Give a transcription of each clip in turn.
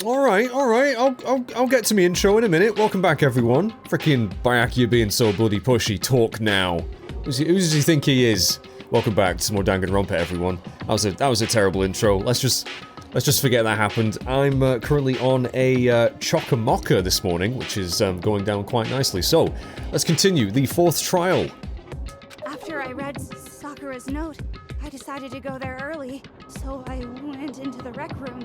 Alright, I'll get to me intro in a minute. Welcome back, everyone. Frickin' Byakuya being so bloody pushy. Talk now. Who does he think he is? Welcome back to some more Danganronpa, everyone. That was a terrible intro. Let's just forget that happened. I'm currently on a Chocomocha this morning, which is going down quite nicely. So, let's continue the 4th trial. After I read Sakura's note, I decided to go there early, so I went into the rec room.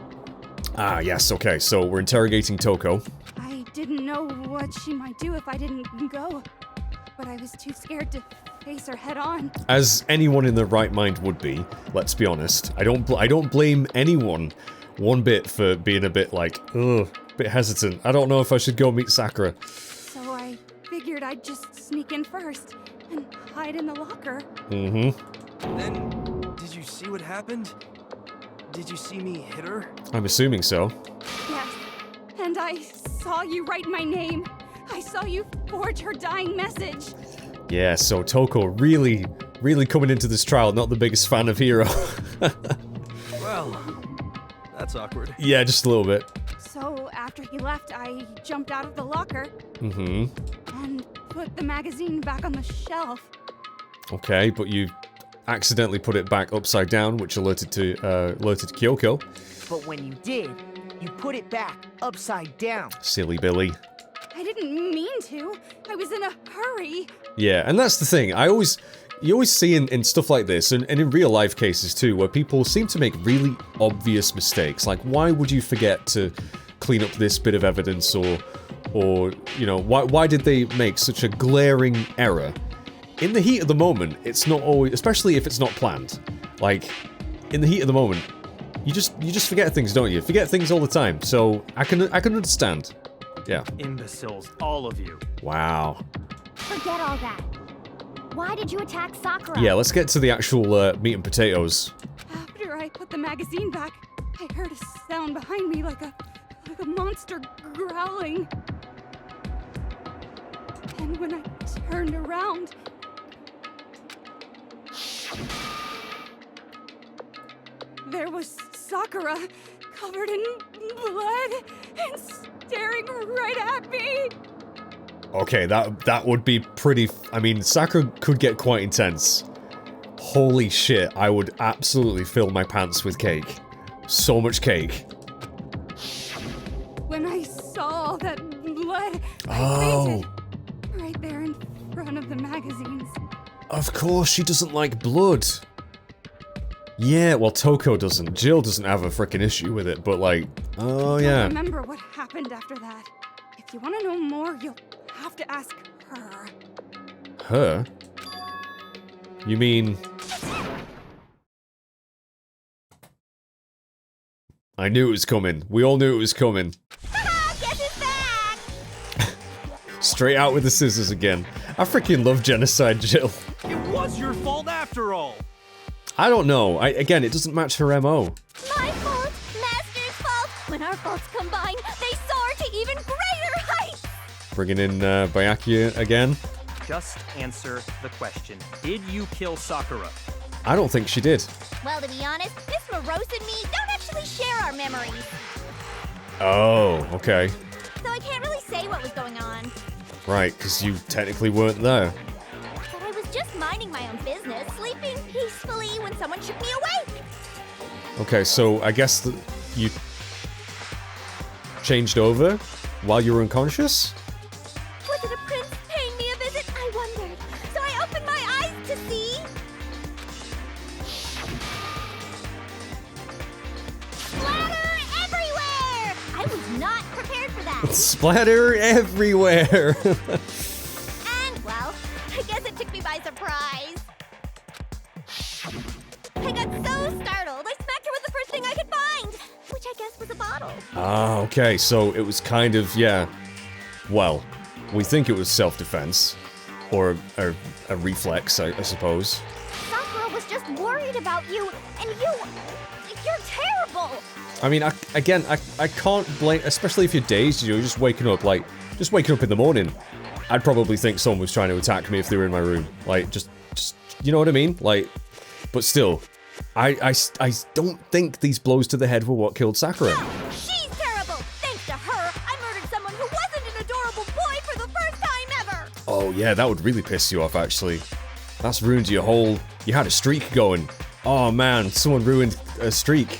Ah, yes, okay, so we're interrogating Toko. I didn't know what she might do if I didn't go, but I was too scared to face her head on. As anyone in their right mind would be, let's be honest. I don't blame anyone one bit for being a bit like, ugh, bit hesitant. I don't know if I should go meet Sakura. So I figured I'd just sneak in first and hide in the locker. Mm-hmm. Then, did you see what happened? Did you see me hit her? I'm assuming so. Yes, and I saw you write my name. I saw you forge her dying message. Yeah, so Toko really coming into this trial, not the biggest fan of Hiro. Well, that's awkward. Yeah, just a little bit. So after he left, I jumped out of the locker. Mm-hmm. And put the magazine back on the shelf. Okay, but you accidentally put it back upside down, which alerted Kyoko. But when you did, you put it back upside down. Silly Billy. I didn't mean to. I was in a hurry. Yeah, and that's the thing. You always see in stuff like this, and in real life cases too, where people seem to make really obvious mistakes. Like, why would you forget to clean up this bit of evidence, or you know, why did they make such a glaring error? In the heat of the moment, it's not always, especially if it's not planned. Like, in the heat of the moment, you just forget things, don't you? Forget things all the time. So I can understand. Yeah. Imbeciles, all of you. Wow. Forget all that. Why did you attack Sakura? Yeah, let's get to the actual meat and potatoes. After I put the magazine back, I heard a sound behind me like a monster growling. And when I turned around, there was Sakura, covered in blood and staring right at me. Okay, that would be pretty... I mean, Sakura could get quite intense. Holy shit, I would absolutely fill my pants with cake. So much cake. When I saw all that blood, Oh. I fainted. Right there in front of the magazines. Of course, she doesn't like blood. Yeah, well, Toko doesn't. Jill doesn't have a frickin' issue with it, but like... Oh, I yeah. don't remember what happened after that. If you want to know more, you'll have to ask her. Her? You mean... I knew it was coming. We all knew it was coming. Guess it's back! Straight out with the scissors again. I freaking love Genocide Jill. It was your fault after all. I don't know. Again, it doesn't match her MO. My fault, Master's fault. When our faults combine, they soar to even greater heights! Bringing in Byakuya again. Just answer the question. Did you kill Sakura? I don't think she did. Well, to be honest, Miss Morose and me don't actually share our memories. Oh, okay. So I can't really say what was going on. Right, because you technically weren't there. But I was just minding my own business, sleeping peacefully when someone shook me awake. Okay, so I guess that you changed over while you were unconscious? Was it a prince paying me a visit? I wondered. So I opened my eyes to see... Splatter everywhere! I was not prepared for that. Splatter everywhere! And, well, I guess it took me by surprise. I got so startled, I smacked her with the first thing I could find, which I guess was a bottle. Ah, okay, so it was kind of, yeah. Well, we think it was self-defense. Or a reflex, I suppose. Sakura was just worried about you, and you're terrible. I mean, I can't blame, especially if you're dazed, you know, just waking up in the morning. I'd probably think someone was trying to attack me if they were in my room. Like, just, you know what I mean? Like, but still, I don't think these blows to the head were what killed Sakura. No, she's terrible. Oh yeah, that would really piss you off, actually. That's ruined your whole... You had a streak going. Oh man, someone ruined a streak.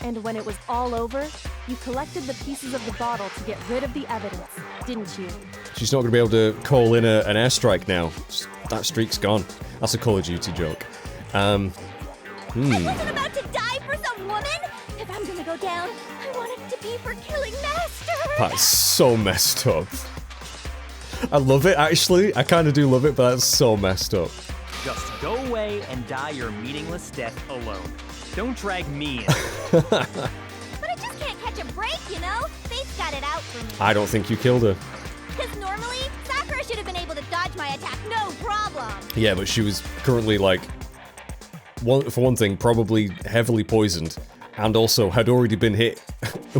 And when it was all over, you collected the pieces of the bottle to get rid of the evidence, didn't you? She's not going to be able to call in an airstrike now. That streak's gone. That's a Call of Duty joke. I wasn't about to die for some woman! If I'm gonna go down, I want it to be for killing Master! That's so messed up. I love it, actually. I kind of do love it, but that's so messed up. Just go away and die your meaningless death alone. Don't drag me in. But I just can't catch a break, you know? Fate's got it out for me. I don't think you killed her. Because normally, Sakura should have been able to dodge my attack, no problem. Yeah, but she was currently, like... for one thing, probably heavily poisoned. And also had already been hit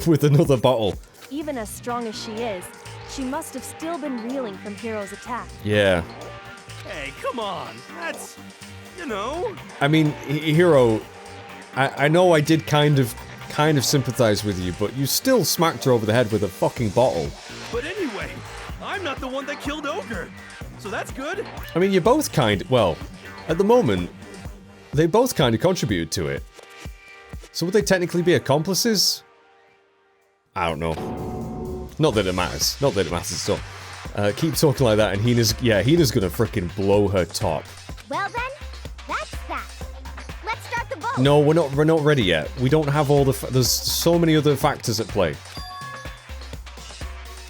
with another bottle. Even as strong as she is, she must have still been reeling from Hiro's attack. Yeah. Hey, come on. That's, you know. I mean, Hiro, I know I did kind of sympathize with you, but you still smacked her over the head with a fucking bottle. But anyway, I'm not the one that killed Ogre. So that's good. I mean, you both well, at the moment, they both kind of contributed to it. So would they technically be accomplices? I don't know. Not that it matters. Not that it matters at all. Keep talking like that and Hina's gonna frickin' blow her top. Well then, that's that. Let's start the vote. No, we're not ready yet. We don't have all there's so many other factors at play. I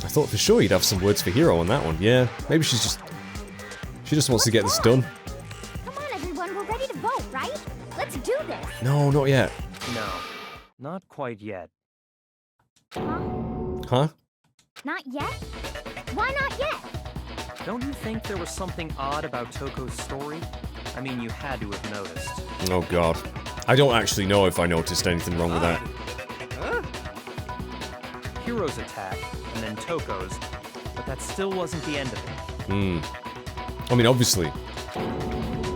thought for sure you'd have some words for Hiro on that one. Yeah, maybe she just wants to get this done. Come on everyone, we're ready to vote, right? Let's do this. No, not yet. No, not quite yet. Huh? Not yet? Why not yet? Don't you think there was something odd about Toko's story? I mean, you had to have noticed. Oh god. I don't actually know if I noticed anything wrong with that. Huh? Hiro's attack, and then Toko's, but that still wasn't the end of it. I mean, obviously.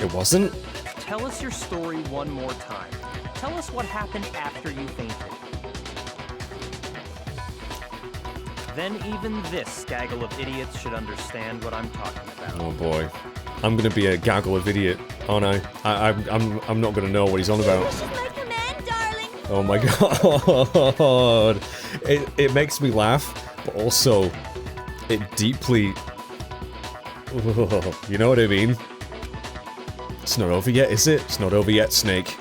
It wasn't? Tell us your story one more time. Tell us what happened after you fainted. Then even this gaggle of idiots should understand what I'm talking about. Oh boy. I'm gonna be a gaggle of idiot, aren't I? I'm not gonna know what he's on about. This is my command, darling. Oh my god. It makes me laugh, but also it deeply... You know what I mean? It's not over yet, is it? It's not over yet, Snake.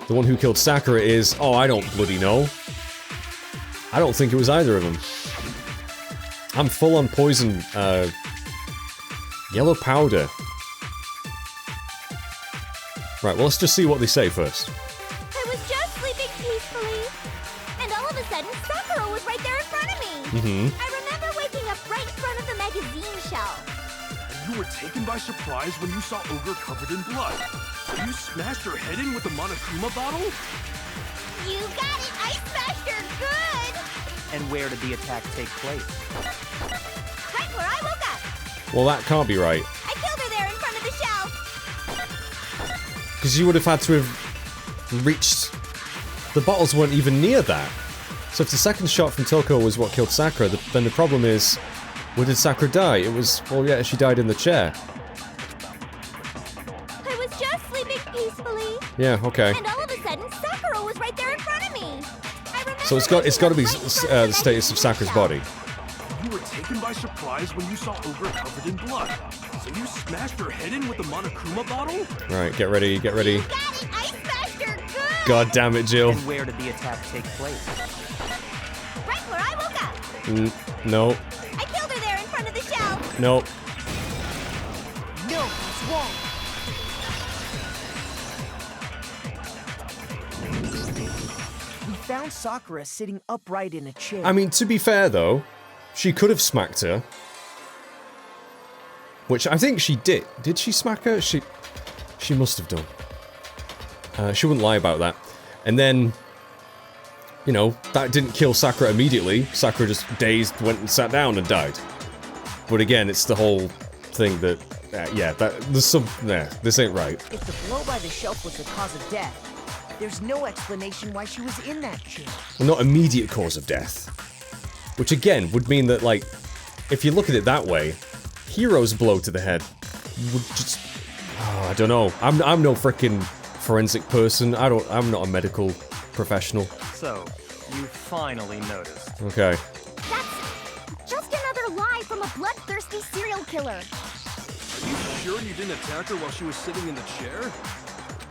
The one who killed Sakura is... Oh, I don't bloody know. I don't think it was either of them. I'm full on poison, yellow powder. Right, well, let's just see what they say first. I was just sleeping peacefully, and all of a sudden, Sakura was right there in front of me. I remember waking up right in front of the magazine shelf. You were taken by surprise when you saw Ogre covered in blood. You smashed her head in with the Monokuma bottle? You got it! I smashed her good! And where did the attack take place? Right where I woke up. Well, that can't be right. I killed her there in front of the shelf. Because you would have had to have reached... The bottles weren't even near that. So if the second shot from Toko was what killed Sakura, then the problem is... Where did Sakura die? It was... Well, yeah, she died in the chair. I was just sleeping peacefully. Yeah, okay. And all of a sudden, Sakura was right there in front of me. I remember So it's got to be the status of Sakura's body. You were taken by surprise when you saw Ogre covered in blood. So you smashed her head in with the Monokuma bottle? Right, get ready, get ready. You got it! I smashed her good! God damn it, Jill. And where did the attack take place? Right where I woke up. No, I killed her there in front of the shelf. no. No, it's wrong. We found Sakura sitting upright in a chair. I mean, to be fair, though, she could have smacked her. Which I think she did. Did she smack her? She must have done. She wouldn't lie about that. And then, you know, that didn't kill Sakura immediately. Sakura just dazed, went and sat down and died. But again, it's the whole thing that, this ain't right. If the blow by the shelf was the cause of death, there's no explanation why she was in that chair. Well, not immediate cause of death. Which again, would mean that, like, if you look at it that way, Hiro's blow to the head would just... Oh, I don't know. I'm no frickin' forensic person. I'm not a medical professional. So, you finally noticed. Okay. That's just another lie from a bloodthirsty serial killer. Are you sure you didn't attack her while she was sitting in the chair?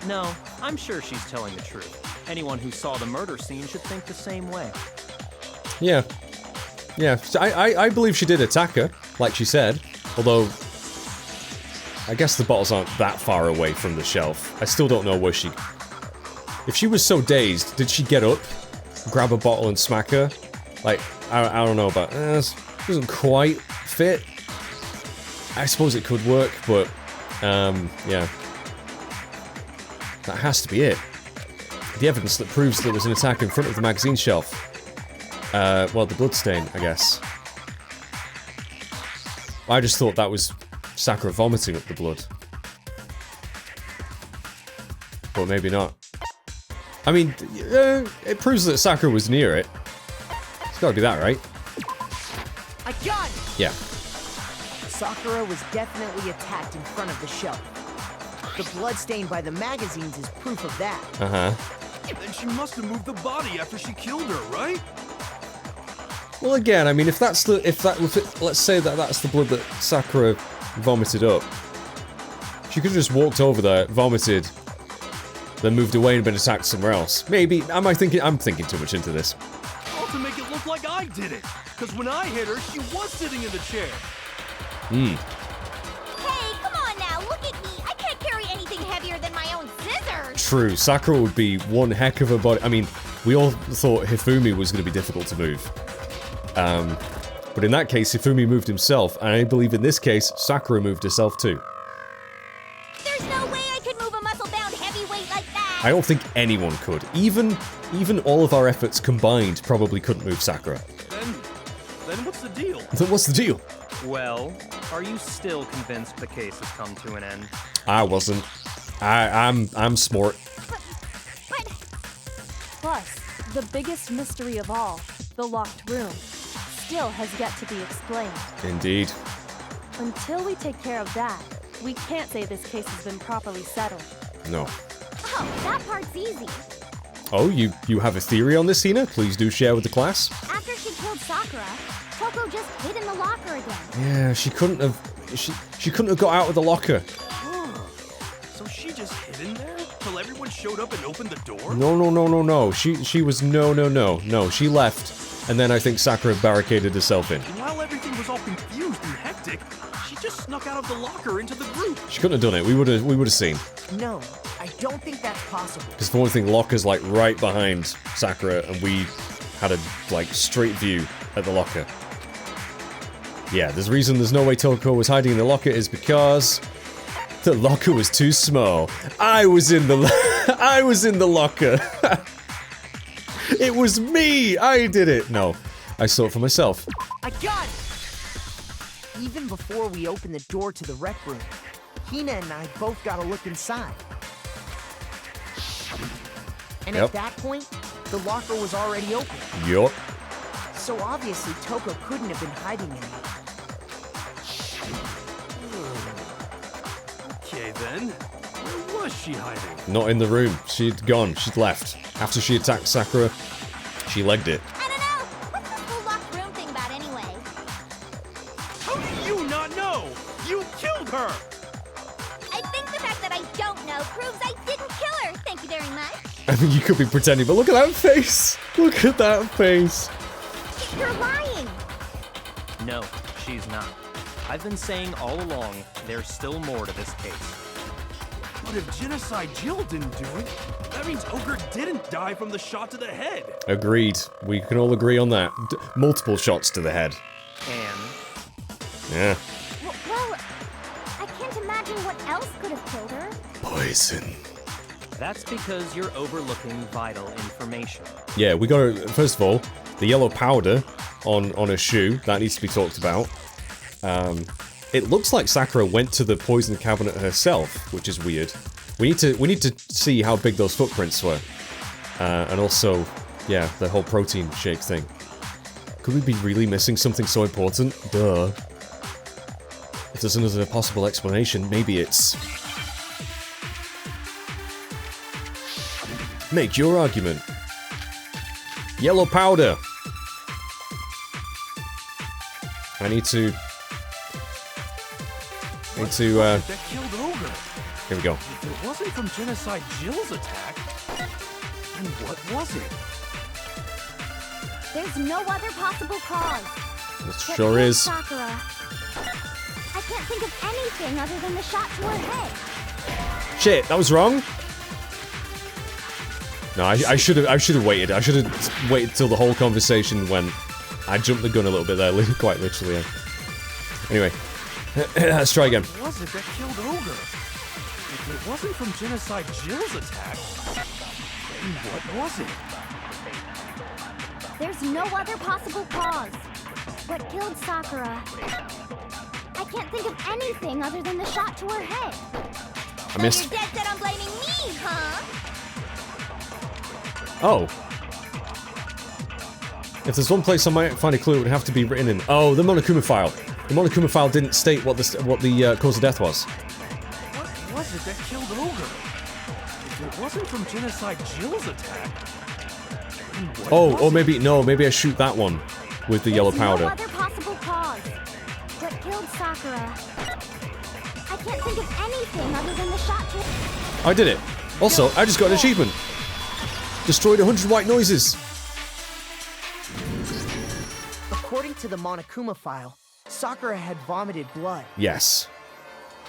No, I'm sure she's telling the truth. Anyone who saw the murder scene should think the same way. Yeah. Yeah, so I believe she did attack her, like she said. Although, I guess the bottles aren't that far away from the shelf. I still don't know where she... If she was so dazed, did she get up, grab a bottle and smack her? Like, I don't know about... This doesn't quite fit. I suppose it could work, but... yeah. That has to be it. The evidence that proves there was an attack in front of the magazine shelf. Well, the bloodstain, I guess. I just thought that was Sakura vomiting up the blood. But maybe not. I mean, it proves that Sakura was near it. It's gotta be that, right? A gun! Yeah. Sakura was definitely attacked in front of the shelf. The blood stain by the magazines is proof of that. Uh-huh. Then she must have moved the body after she killed her, right? Well, again, I mean, if let's say that that's the blood that Sakura vomited up, she could have just walked over there, vomited, then moved away and been attacked somewhere else. Maybe. I'm thinking too much into this. All to make it look like I did it. Because when I hit her, she was sitting in the chair. Hey, come on now, look at me. I can't carry anything heavier than my own scissors. True, Sakura would be one heck of a body. I mean, we all thought Hifumi was going to be difficult to move. But in that case, Hifumi moved himself, and I believe in this case, Sakura moved herself too. There's no way I could move a muscle-bound heavyweight like that. I don't think anyone could. Even all of our efforts combined probably couldn't move Sakura. Then what's the deal? What's the deal? Well, are you still convinced the case has come to an end? I wasn't. I'm smart. But Plus, the biggest mystery of all, the locked room, still has yet to be explained. Indeed. Until we take care of that, we can't say this case has been properly settled. No. oh, that part's easy. Oh, you have a theory on this, Hina? Please do share with the class. After she killed Sakura, Toko just hid in the locker again. Yeah, she couldn't have. She couldn't have got out of the locker. So she just hid in there till everyone showed up and opened the door? No. She was no. She left, and then I think Sakura barricaded herself in. And while everything was all confused and hectic, she just snuck out of the locker into the group. She couldn't have done it. We would have seen. No, I don't think that's possible. Because for one thing, the locker's like right behind Sakura, and we had a like straight view at the locker. Yeah, there's a reason there's no way Toko was hiding in the locker is because the locker was too small. I was in the locker. It was me. I did it. No, I saw it for myself. A gun! Even before we opened the door to the rec room, Hina and I both got a look inside. And Yep. at that point, the locker was already open. Yup. So obviously Toko couldn't have been hiding in it. Okay then, where was she hiding? Not in the room. She'd gone. She'd left. After she attacked Sakura, she legged it. I don't know. What's this whole locked room thing about anyway? How do you not know? You killed her! I think the fact that I don't know proves I didn't kill her. Thank you very much. I mean, you could be pretending, but look at that face. Look at that face. You're lying. No, she's not. I've been saying all along, there's still more to this case. But if Genocide Jill didn't do it, that means Ogre didn't die from the shot to the head. Agreed. We can all agree on that. Multiple shots to the head. And Yeah. Well, I can't imagine what else could have killed her. Poison. that's because you're overlooking vital information. Yeah, we gotta, first of all, the yellow powder on her shoe, that needs to be talked about. It looks like Sakura went to the poison cabinet herself, which is weird. We need to see how big those footprints were. And also, yeah, the whole protein shake thing. Could we be really missing something so important? Duh. If there's another possible explanation, maybe it's... Make your argument. Yellow powder. I need to... That killed Ogre. Here we go. If it wasn't from Genocide Jill's attack, then what was it? There's no other possible cause. It But sure killed is. Sakura. I can't think of anything other than the shot to her head. Shit, that was wrong. No, I should have waited. I should have waited till the whole conversation went. I jumped the gun a little bit there, quite literally. Yeah. Anyway, let's try again. What was it that killed Ogre? If it wasn't from Genocide Jill's attack, then what was it? There's no other possible cause. What killed Sakura? I can't think of anything other than the shot to her head. I missed. So you're dead set on blaming me, huh? Oh. If there's one place I might find a clue, it would have to be written in. Oh, the Monokuma file. The Monokuma file didn't state what the cause of death was. What was it that killed Ogre? If it wasn't from Genocide Jill's attack, then what Oh, was or it? maybe no, maybe I shoot that one with the yellow There's powder. no other possible cause. What killed Sakura? I can't think of anything other than the shot to... I did it. Also, I just got an achievement. Destroyed 100 white noises. According to the Monokuma file, Sakura had vomited blood. Yes.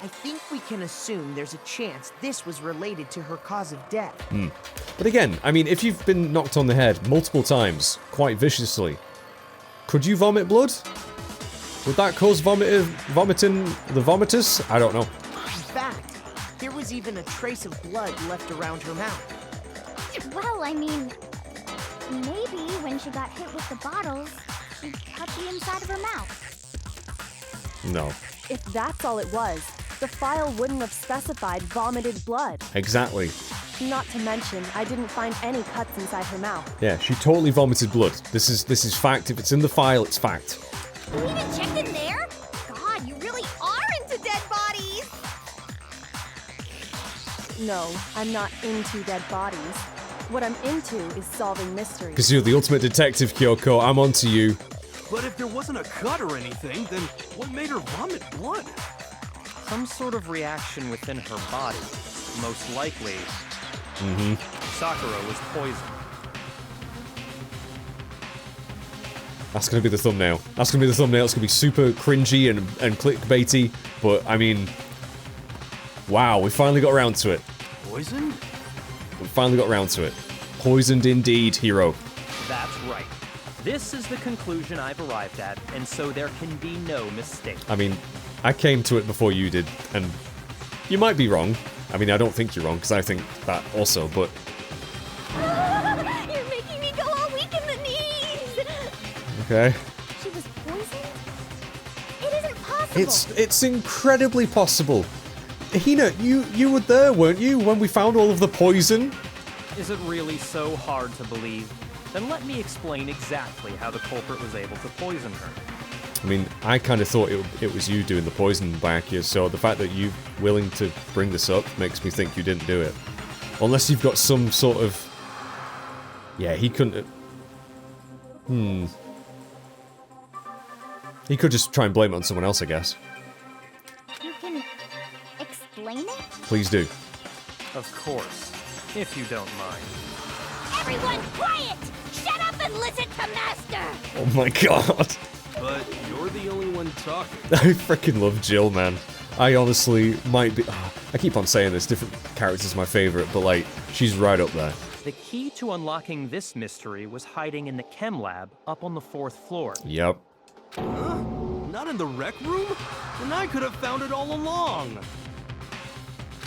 I think we can assume there's a chance this was related to her cause of death. But again, I mean, if you've been knocked on the head multiple times, quite viciously, could you vomit blood? Would that cause vomiting the vomiters? I don't know. In fact, there was even a trace of blood left around her mouth. Well, I mean, maybe when she got hit with the bottles, she cut the inside of her mouth. No. If that's all it was, the file wouldn't have specified vomited blood. Exactly. Not to mention, I didn't find any cuts inside her mouth. Yeah, she totally vomited blood. This is fact. If it's in the file, it's fact. You even checked in there? God, you really are into dead bodies! No, I'm not into dead bodies. What I'm into is solving mysteries. Because you're the ultimate detective, Kyoko. I'm onto you. But if there wasn't a cut or anything, then what made her vomit blood? Some sort of reaction within her body. Most likely, Sakura was poisoned. That's gonna be the thumbnail. That's gonna be the thumbnail. It's gonna be super cringy and clickbaity. But I mean, wow, we finally got around to it. Poisoned? We finally got around to it. Poisoned indeed, hero. That's right. This is the conclusion I've arrived at, and so there can be no mistake. I mean, I came to it before you did, and you might be wrong. I mean, I don't think you're wrong, because I think that also, but... You're making me go all weak in the knees! Okay. She was poisoned? It isn't possible! It's incredibly possible. Hina, you were there, weren't you, when we found all of the poison? Is it really so hard to believe? Then let me explain exactly how the culprit was able to poison her. I mean, I kind of thought it was you doing the poison back here, so the fact that you're willing to bring this up makes me think you didn't do it. Unless you've got some sort of... Yeah, he couldn't... He could just try and blame it on someone else, I guess. You can explain it? Please do. Of course, if you don't mind. Everyone quiet! Shut up and listen to Master! Oh my god. But you're the only one talking. I freaking love Jill, man. I honestly might be... I keep on saying this, different characters are my favorite, but like, she's right up there. The key to unlocking this mystery was hiding in the chem lab up on the 4th floor. Yep. Huh? Not in the rec room? Then I could have found it all along.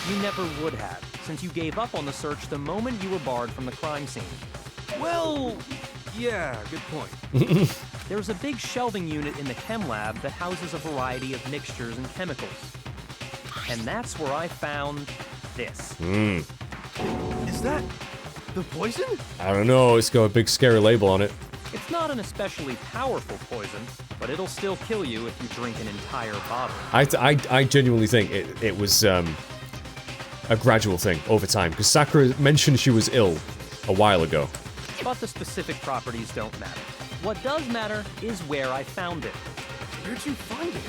You never would have, since you gave up on the search the moment you were barred from the crime scene. Well, yeah, good point. There's a big shelving unit in the chem lab that houses a variety of mixtures and chemicals. And that's where I found this. Is that the poison? I don't know, it's got a big scary label on it. It's not an especially powerful poison, but it'll still kill you if you drink an entire bottle. I genuinely think it was a gradual thing over time, because Sakura mentioned she was ill a while ago. But the specific properties don't matter. What does matter is where I found it. Where'd you find it?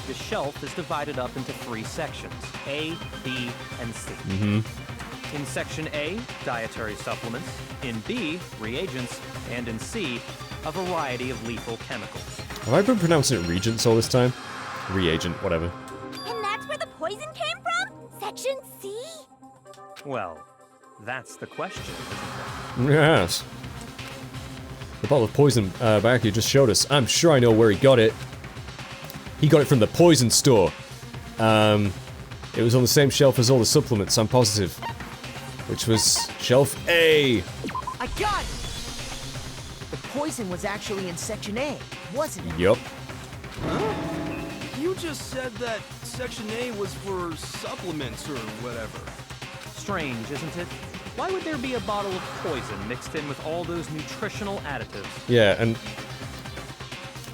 The shelf is divided up into 3 sections, A, B, and C. In Section A, dietary supplements. In B, reagents. And in C, a variety of lethal chemicals. Have I been pronouncing it regents all this time? Reagent, whatever. And that's where the poison came from? Section C? Well, that's the question, isn't it? Yes. The bottle of poison Bayaki just showed us. I'm sure I know where he got it. He got it from the poison store. It was on the same shelf as all the supplements, I'm positive. Which was shelf A. I got it! The poison was actually in Section A, wasn't it? Yup. Huh? You just said that Section A was for supplements or whatever. Strange, isn't it? Why would there be a bottle of poison mixed in with all those nutritional additives? Yeah, and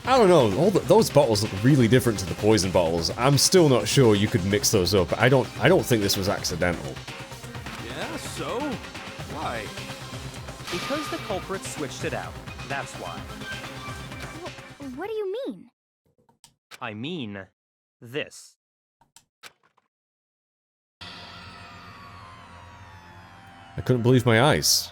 I don't know. Those bottles look really different to the poison bottles. I'm still not sure you could mix those up. I don't think this was accidental. Yeah, so? Why? Because the culprit switched it out. That's why. What do you mean? I mean, this. I couldn't believe my eyes.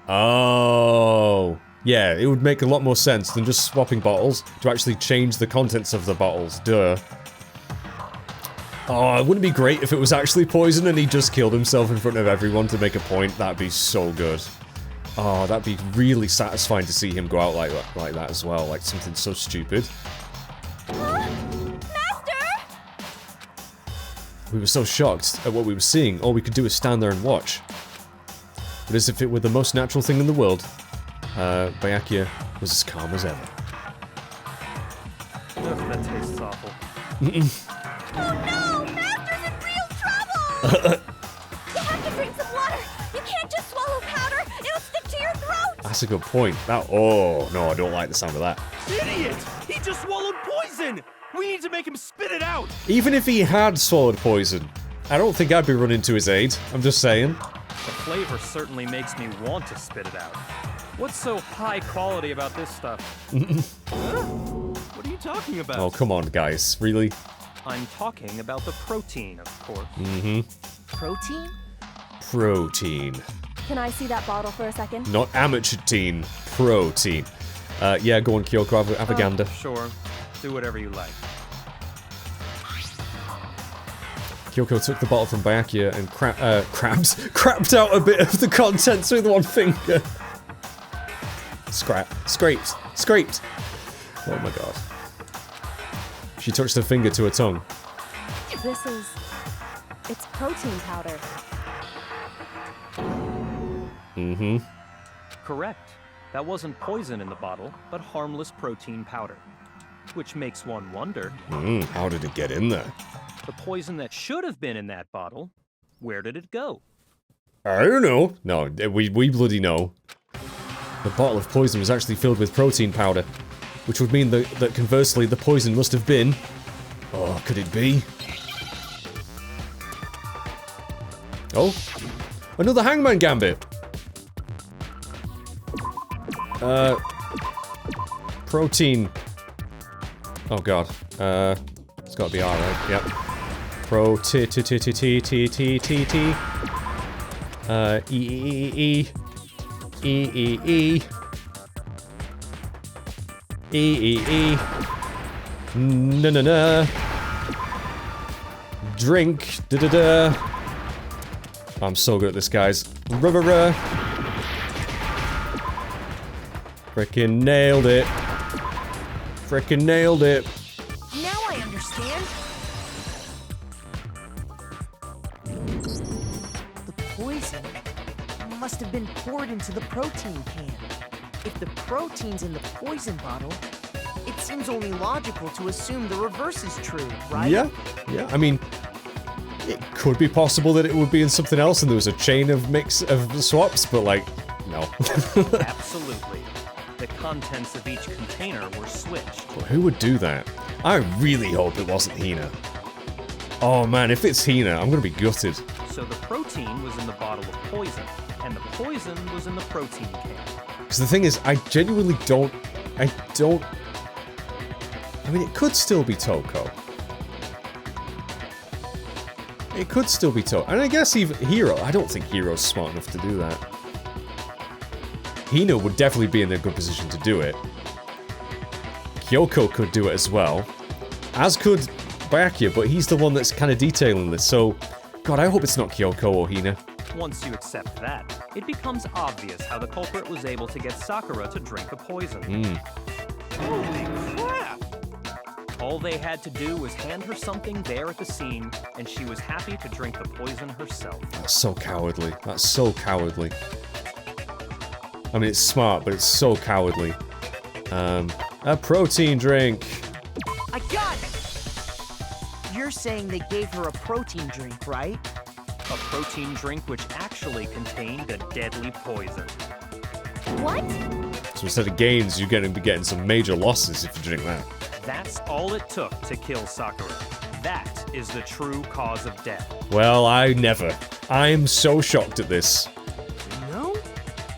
Oh. Yeah, it would make a lot more sense than just swapping bottles to actually change the contents of the bottles. Duh. Oh, it wouldn't be great if it was actually poison and he just killed himself in front of everyone to make a point. That'd be so good. Oh, that'd be really satisfying to see him go out like that as well. Like something so stupid. Master! We were so shocked at what we were seeing, all we could do was stand there and watch. But as if it were the most natural thing in the world, Byakuya was as calm as ever. Ugh, that tastes awful. Oh no! Master's in real trouble! You have to drink some water! You can't just swallow powder! It'll stick to your throat! That's a good point. Oh, no, I don't like the sound of that. Idiot! He just swallowed poison! We need to make him spit it out! Even if he had swallowed poison, I don't think I'd be running to his aid. I'm just saying. The flavor certainly makes me want to spit it out. What's so high quality about this stuff? Huh? What are you talking about? Oh, come on, guys. Really? I'm talking about the protein, of course. Protein? Protein. Can I see that bottle for a second? Not amateur teen. Protein. Yeah, go on, Kyoko. Have a gander. Sure. Do whatever you like. Kyoko took the bottle from Byakuya and crapped out a bit of the contents with one finger. Scraped. Oh my god. She touched her finger to her tongue. It's protein powder. Correct. That wasn't poison in the bottle, but harmless protein powder. Which makes one wonder. How did it get in there? The poison that should have been in that bottle, where did it go? I don't know. No, we bloody know. The bottle of poison was actually filled with protein powder, which would mean that conversely the poison must have been... Oh, could it be? Oh, another Hangman Gambit! Protein... Oh god, it's gotta be R, right? Yep. Pro-T-T-T-T-T-T-T-T. E-E-E-E. E-E-E. E-E-E. Na-na-na. Drink. Da-da-da. I'm so good at this, guys. Ruh-ruh-ruh. Frickin' nailed it. Frickin' nailed it. Now I understand. The poison must have been poured into the protein can. If the protein's in the poison bottle, it seems only logical to assume the reverse is true, right? Yeah. I mean, it could be possible that it would be in something else and there was a chain of swaps, but like, No. Absolutely. The contents of each container were switched. But who would do that? I really hope it wasn't Hina. Oh man, if it's Hina, I'm gonna be gutted. So the protein was in the bottle of poison, and the poison was in the protein can. Because the thing is, I genuinely don't... I mean, it could still be Toko. It could still be Toko. And I guess even Hiro. I don't think Hiro's smart enough to do that. Hina would definitely be in a good position to do it. Kyoko could do it as well. As could Byakuya, but he's the one that's kind of detailing this, so... God, I hope it's not Kyoko or Hina. Once you accept that, it becomes obvious how the culprit was able to get Sakura to drink the poison. Holy crap! All they had to do was hand her something there at the scene, and she was happy to drink the poison herself. That's so cowardly. That's so cowardly. I mean, it's smart, but it's so cowardly. A protein drink. I got it! You're saying they gave her a protein drink, right? A protein drink which actually contained a deadly poison. What? So instead of gains, you're going to be getting some major losses if you drink that. That's all it took to kill Sakura. That is the true cause of death. Well, I never. I'm so shocked at this. You know,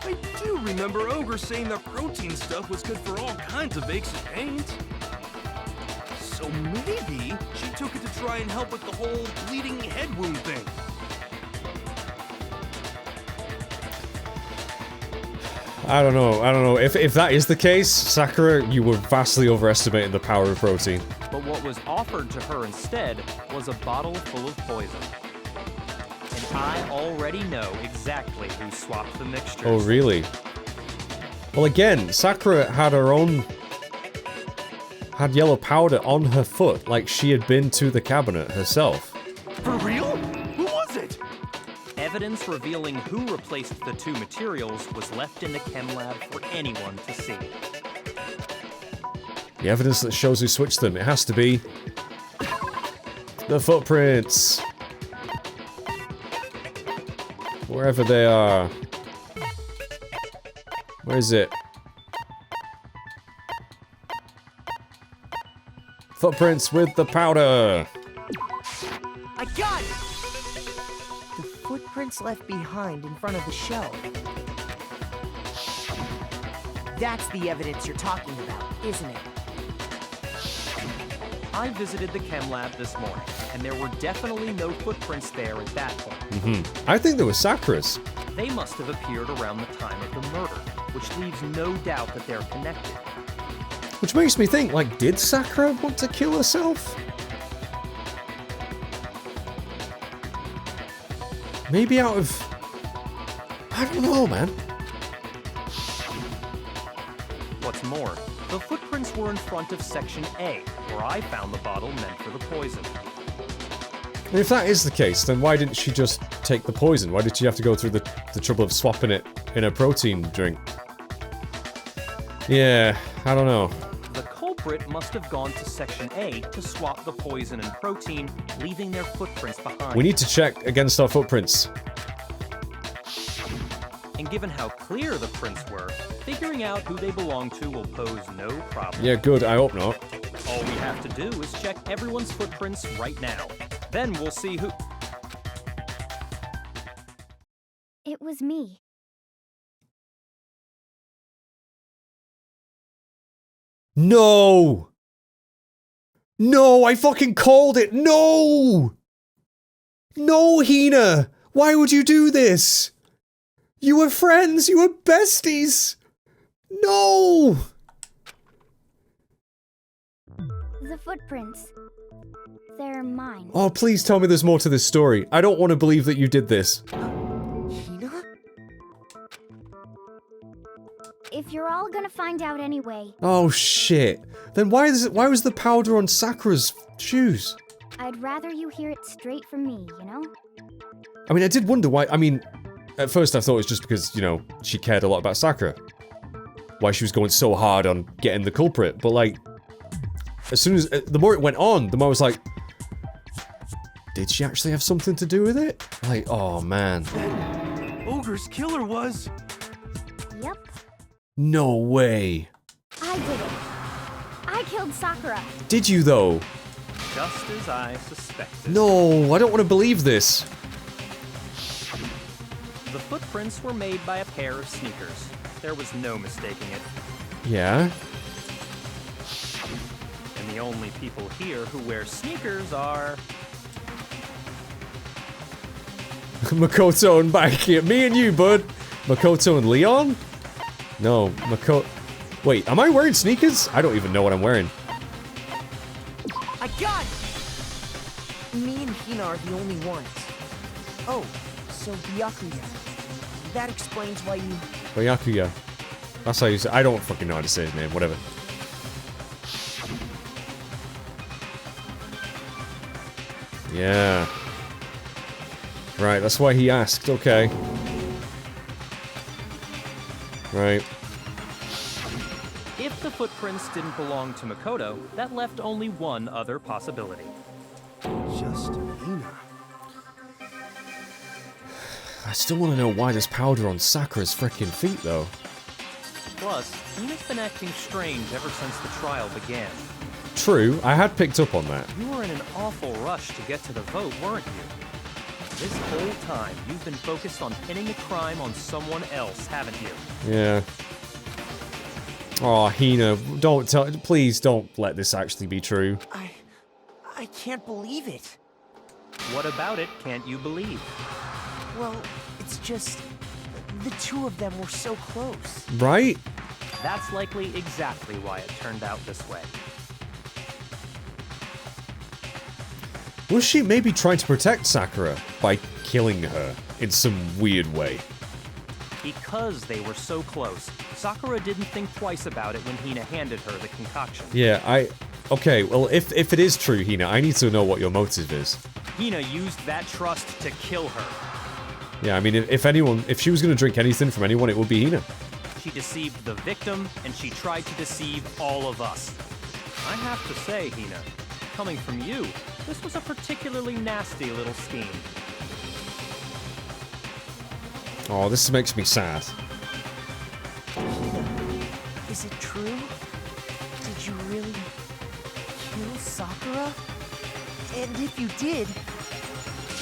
I do remember Ogre saying that protein stuff was good for all kinds of aches and pains. So maybe she took it to try and help with the whole bleeding head wound thing. I don't know. If that is the case, Sakura, you were vastly overestimating the power of protein. But what was offered to her instead was a bottle full of poison. And I already know exactly who swapped the mixtures. Oh, really? Well, again, Sakura had her own... had yellow powder on her foot, like she had been to the cabinet herself. For real? Who was it? Evidence revealing who replaced the two materials was left in the chem lab for anyone to see. The evidence that shows who switched them, it has to be... the footprints! Wherever they are. Where is it? Footprints with the powder! I got it! The footprints left behind in front of the shelf. That's the evidence you're talking about, isn't it? I visited the chem lab this morning, and there were definitely no footprints there at that point. I think there were Sakura's. They must have appeared around the time of the murder, which leaves no doubt that they're connected. Which makes me think, like, did Sakura want to kill herself? Maybe out of... I don't know, man. What's more, the footprints were in front of Section A, where I found the bottle meant for the poison. And if that is the case, then why didn't she just take the poison? Why did she have to go through the trouble of swapping it in a protein drink? Yeah, I don't know. The culprit must have gone to Section A to swap the poison and protein, leaving their footprints behind. We need to check against our footprints. And given how clear the prints were, figuring out who they belong to will pose no problem. Yeah, good, I hope not. All we have to do is check everyone's footprints right now. Then we'll see who... It was me. No! No, I fucking called it! No! No, Hina! Why would you do this? You were friends, you were besties! No! The footprints. They're mine. Oh, please tell me there's more to this story. I don't want to believe that you did this. Hina? If you're all gonna find out anyway, Oh, shit. Then why was the powder on Sakura's shoes? I'd rather you hear it straight from me, you know? I mean, I did wonder why. I mean, at first I thought it was just because, you know, she cared a lot about Sakura. Why she was going so hard on getting the culprit. But, like, as soon as... the more it went on, the more I was like... Did she actually have something to do with it? Like, oh, man. Ogre's killer was... No way. I did it. I killed Sakura. Did you, though? Just as I suspected. No, I don't want to believe this. The footprints were made by a pair of sneakers. There was no mistaking it. Yeah? And the only people here who wear sneakers are... Makoto and Baki. Me and you, bud. Makoto and Leon? No, Makoto... Wait, am I wearing sneakers? I don't even know what I'm wearing. I got it! Me and Hina are the only ones. Oh, so Byakuya. That explains why you... Byakuya. That's how you say. I don't fucking know how to say his name, whatever. Yeah. Right, that's why he asked, okay. Right. If the footprints didn't belong to Makoto, that left only one other possibility. Just Hina. I still want to know why there's powder on Sakura's frickin' feet, though. Plus, Hina's been acting strange ever since the trial began. True, I had picked up on that. You were in an awful rush to get to the vote, weren't you? This whole time, you've been focused on pinning the crime on someone else, haven't you? Yeah. Oh, Hina, don't tell. Please don't let this actually be true. I can't believe it. What about it can't you believe? Well, it's just... the two of them were so close. Right? That's likely exactly why it turned out this way. Was she maybe trying to protect Sakura by killing her in some weird way? Because they were so close, Sakura didn't think twice about it when Hina handed her the concoction. Yeah, okay, well, if it is true, Hina, I need to know what your motive is. Hina used that trust to kill her. Yeah, I mean, if she was gonna drink anything from anyone, it would be Hina. She deceived the victim, and she tried to deceive all of us. I have to say, Hina, coming from you, this was a particularly nasty little scheme. Oh, this makes me sad. Is it true? Did you really kill Sakura? And if you did,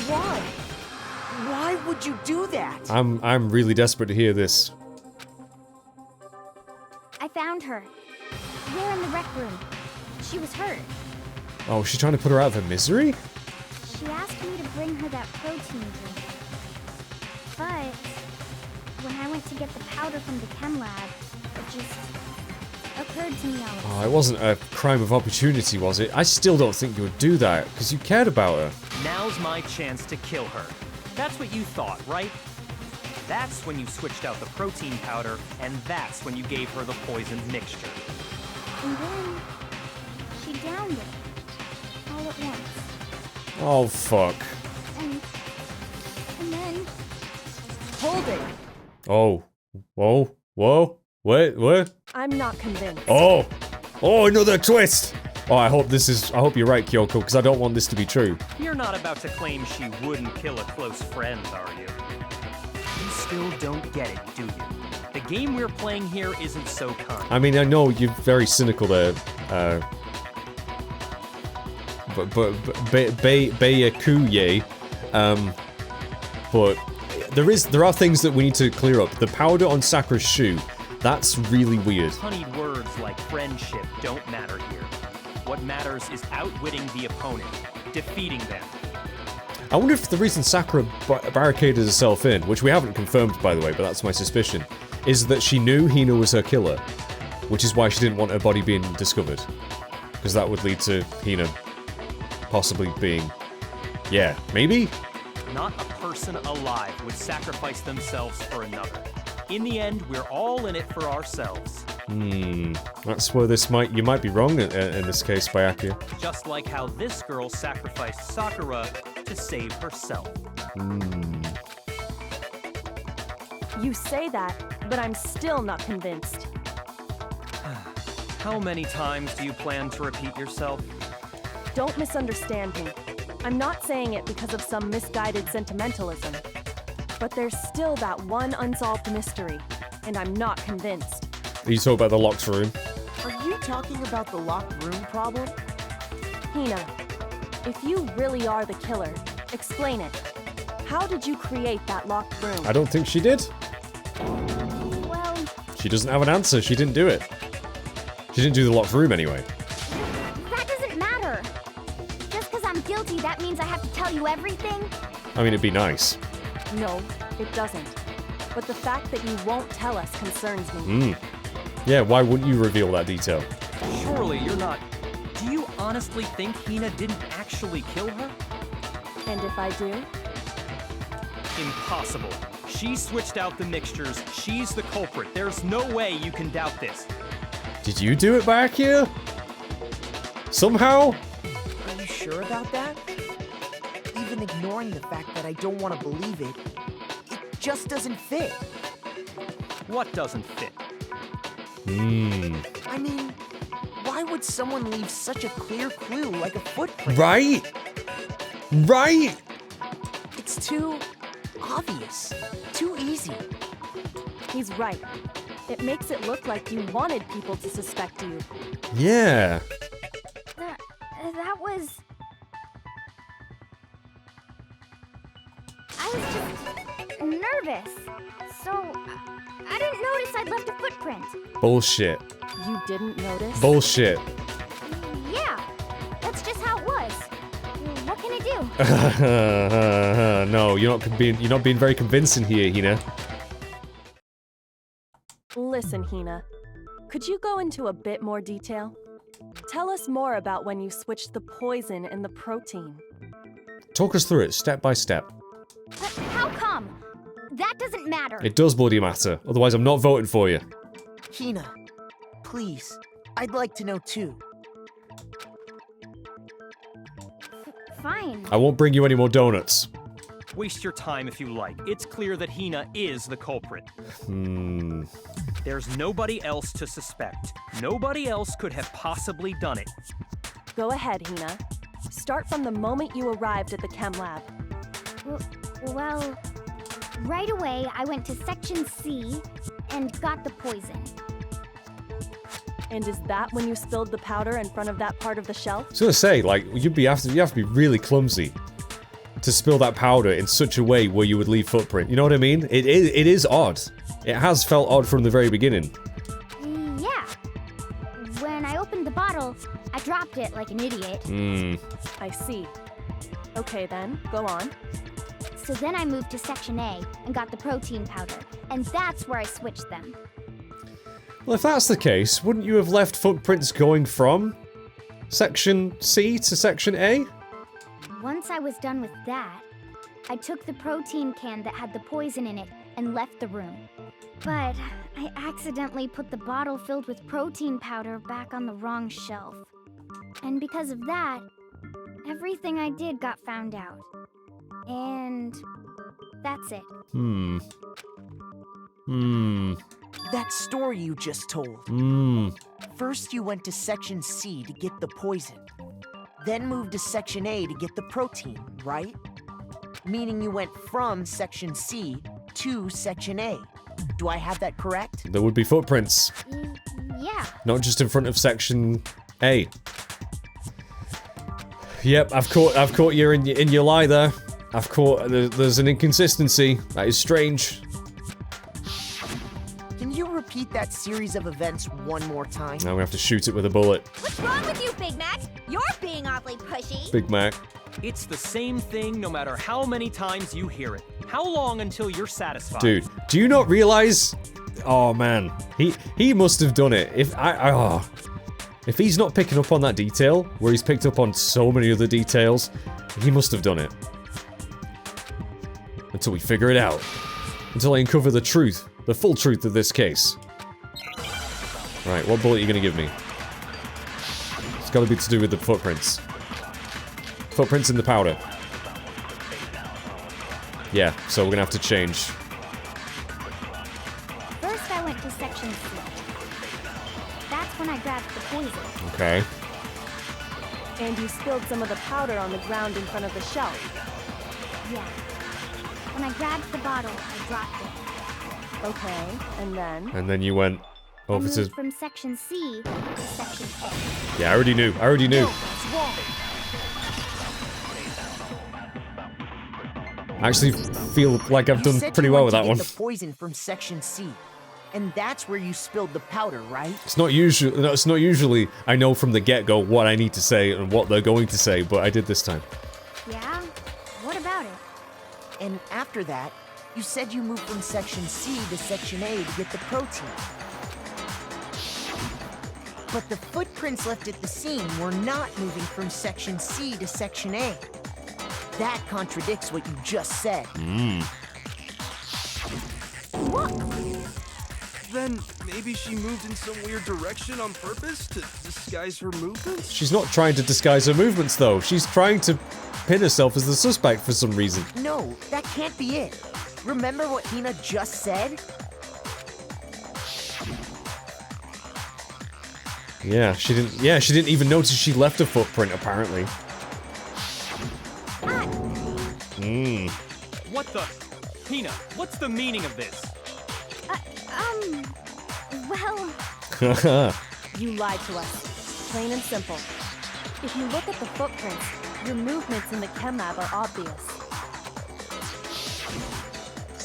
why? Why would you do that? I'm really desperate to hear this. I found her. There in the rec room. She was hurt. Oh, she's trying to put her out of her misery? She asked me to bring her that protein drink. But when I went to get the powder from the chem lab, it just occurred to me all of a Oh, it wasn't a crime of opportunity, was it? I still don't think you would do that, because you cared about her. Now's my chance to kill her. That's what you thought, right? That's when you switched out the protein powder, and that's when you gave her the poisoned mixture. And then she downed it all at once. Oh, fuck. And then Hold it! Oh. Whoa. Whoa. Wait, what? I'm not convinced. Oh! Oh, another twist! Oh, I hope you're right, Kyoko, because I don't want this to be true. You're not about to claim she wouldn't kill a close friend, are you? You still don't get it, do you? The game we're playing here isn't so kind. I mean, I know you're very cynical there, Bayakuye, but there are things that we need to clear up. The powder on Sakura's shoe, that's really weird. Honeyed words like friendship don't matter here. What matters is outwitting the opponent, defeating them. I wonder if the reason Sakura barricaded herself in, which we haven't confirmed by the way, but that's my suspicion, is that she knew Hina was her killer, which is why she didn't want her body being discovered. Because that would lead to Hina possibly being... yeah, maybe? Not a person alive would sacrifice themselves for another. In the end, we're all in it for ourselves. That's where you might be wrong in this case, Byakuya. Just like how this girl sacrificed Sakura to save herself. You say that, but I'm still not convinced. How many times do you plan to repeat yourself? Don't misunderstand me. I'm not saying it because of some misguided sentimentalism. But there's still that one unsolved mystery, and I'm not convinced. Are you talking about the locked room? Are you talking about the locked room problem? Hina, if you really are the killer, explain it. How did you create that locked room? I don't think she did. Well, She doesn't have an answer. She didn't do it. She didn't do the locked room anyway. that doesn't matter. Just because I'm guilty, that means I have to tell you everything? I mean, it'd be nice. No, it doesn't. But the fact that you won't tell us concerns me. Yeah, why wouldn't you reveal that detail? Surely you're not. Do you honestly think Hina didn't actually kill her? And if I do? Impossible. She switched out the mixtures. She's the culprit. There's no way you can doubt this. Did you do it back here? Somehow? Are you sure about that? Even ignoring the fact that I don't want to believe it, it just doesn't fit. What doesn't fit? I mean, why would someone leave such a clear clue like a footprint? Right? Right? It's too obvious, too easy. He's right. It makes it look like you wanted people to suspect you. Yeah. That was... I was just nervous. So, I didn't notice I'd left a footprint. Bullshit. You didn't notice? Bullshit. Yeah, that's just how it was. What can I do? No, you're not being very convincing here, Hina. Listen, Hina. Could you go into a bit more detail? Tell us more about when you switched the poison and the protein. Talk us through it, step by step. But how come? That doesn't matter. It does bloody matter, otherwise I'm not voting for you. Hina, please, I'd like to know too. Fine. I won't bring you any more donuts. Waste your time if you like. It's clear that Hina is the culprit. There's nobody else to suspect. Nobody else could have possibly done it. Go ahead, Hina. Start from the moment you arrived at the chem lab. Well, right away I went to Section C and got the poison. And is that when you spilled the powder in front of that part of the shelf? I was gonna say, like, you have to be really clumsy to spill that powder in such a way where you would leave footprint. You know what I mean? It is odd. It has felt odd from the very beginning. Yeah. When I opened the bottle, I dropped it like an idiot. I see. Okay then, go on. So then I moved to Section A and got the protein powder, and that's where I switched them. Well, if that's the case, wouldn't you have left footprints going from Section C to Section A? Once I was done with that, I took the protein can that had the poison in it and left the room. But I accidentally put the bottle filled with protein powder back on the wrong shelf. And because of that, everything I did got found out. And that's it. That story you just told. First you went to Section C to get the poison, then moved to Section A to get the protein, right? Meaning you went from Section C to Section A. Do I have that correct? There would be footprints, Yeah. not just in front of Section A. Yep, I've caught you in your lie there. There's an inconsistency. That is strange. Can you repeat that series of events one more time? Now we have to shoot it with a bullet. What's wrong with you, Big Mac? You're being awfully pushy. Big Mac. It's the same thing no matter how many times you hear it. How long until you're satisfied? Dude, do you not realize? Oh man, he must have done it. If he's not picking up on that detail, where he's picked up on so many other details, he must have done it. Until we figure it out. Until I uncover the truth, the full truth of this case. Right, what bullet are you gonna give me? It's gotta be to do with the footprints. Footprints in the powder. Yeah, so we're gonna have to change. First I went to Section C. That's when I grabbed the poison. Okay. And you spilled some of the powder on the ground in front of the shelf. Yeah. When I grabbed the bottle, I dropped it. Okay, and then? And then you went, Oh, and if it's moved a... from section C to section A. Yeah, I already knew. I actually feel like I've done pretty well with that one. You said you went to get the poison from section C, and that's where you spilled the powder, right? It's not usually I know from the get-go what I need to say and what they're going to say, but I did this time. Yeah? What about it? And after that, you said you moved from section C to section A to get the protein. But the footprints left at the scene were not moving from section C to section A. That contradicts what you just said. Then maybe she moved in some weird direction on purpose to disguise her movements? She's not trying to disguise her movements, though. She's trying to pin herself as the suspect for some reason. No, that can't be it. Remember what Hina just said? Yeah, she didn't even notice she left a footprint, apparently. What the? Hina, what's the meaning of this? Well, You lied to us. Plain and simple. If you look at the footprints, your movements in the chem lab are obvious.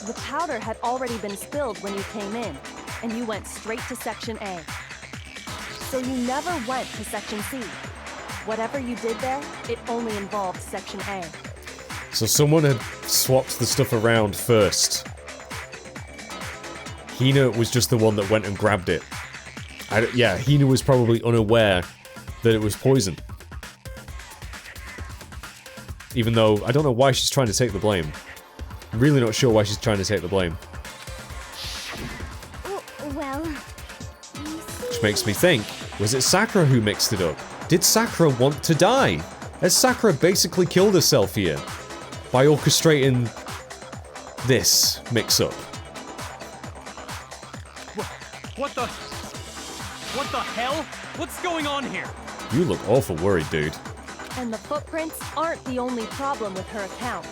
The powder had already been spilled when you came in, and you went straight to section A. So you never went to section C. Whatever you did there, it only involved section A. So someone had swapped the stuff around first. Hina was just the one that went and grabbed it. Yeah, Hina was probably unaware that it was poison. Even though, I don't know why she's trying to take the blame. I'm really not sure why she's trying to take the blame. well... Which makes me think, was it Sakura who mixed it up? Did Sakura want to die? Has Sakura basically killed herself here? By orchestrating this mix-up? What the hell? What's going on here? You look awful worried, dude. And the footprints aren't the only problem with her account.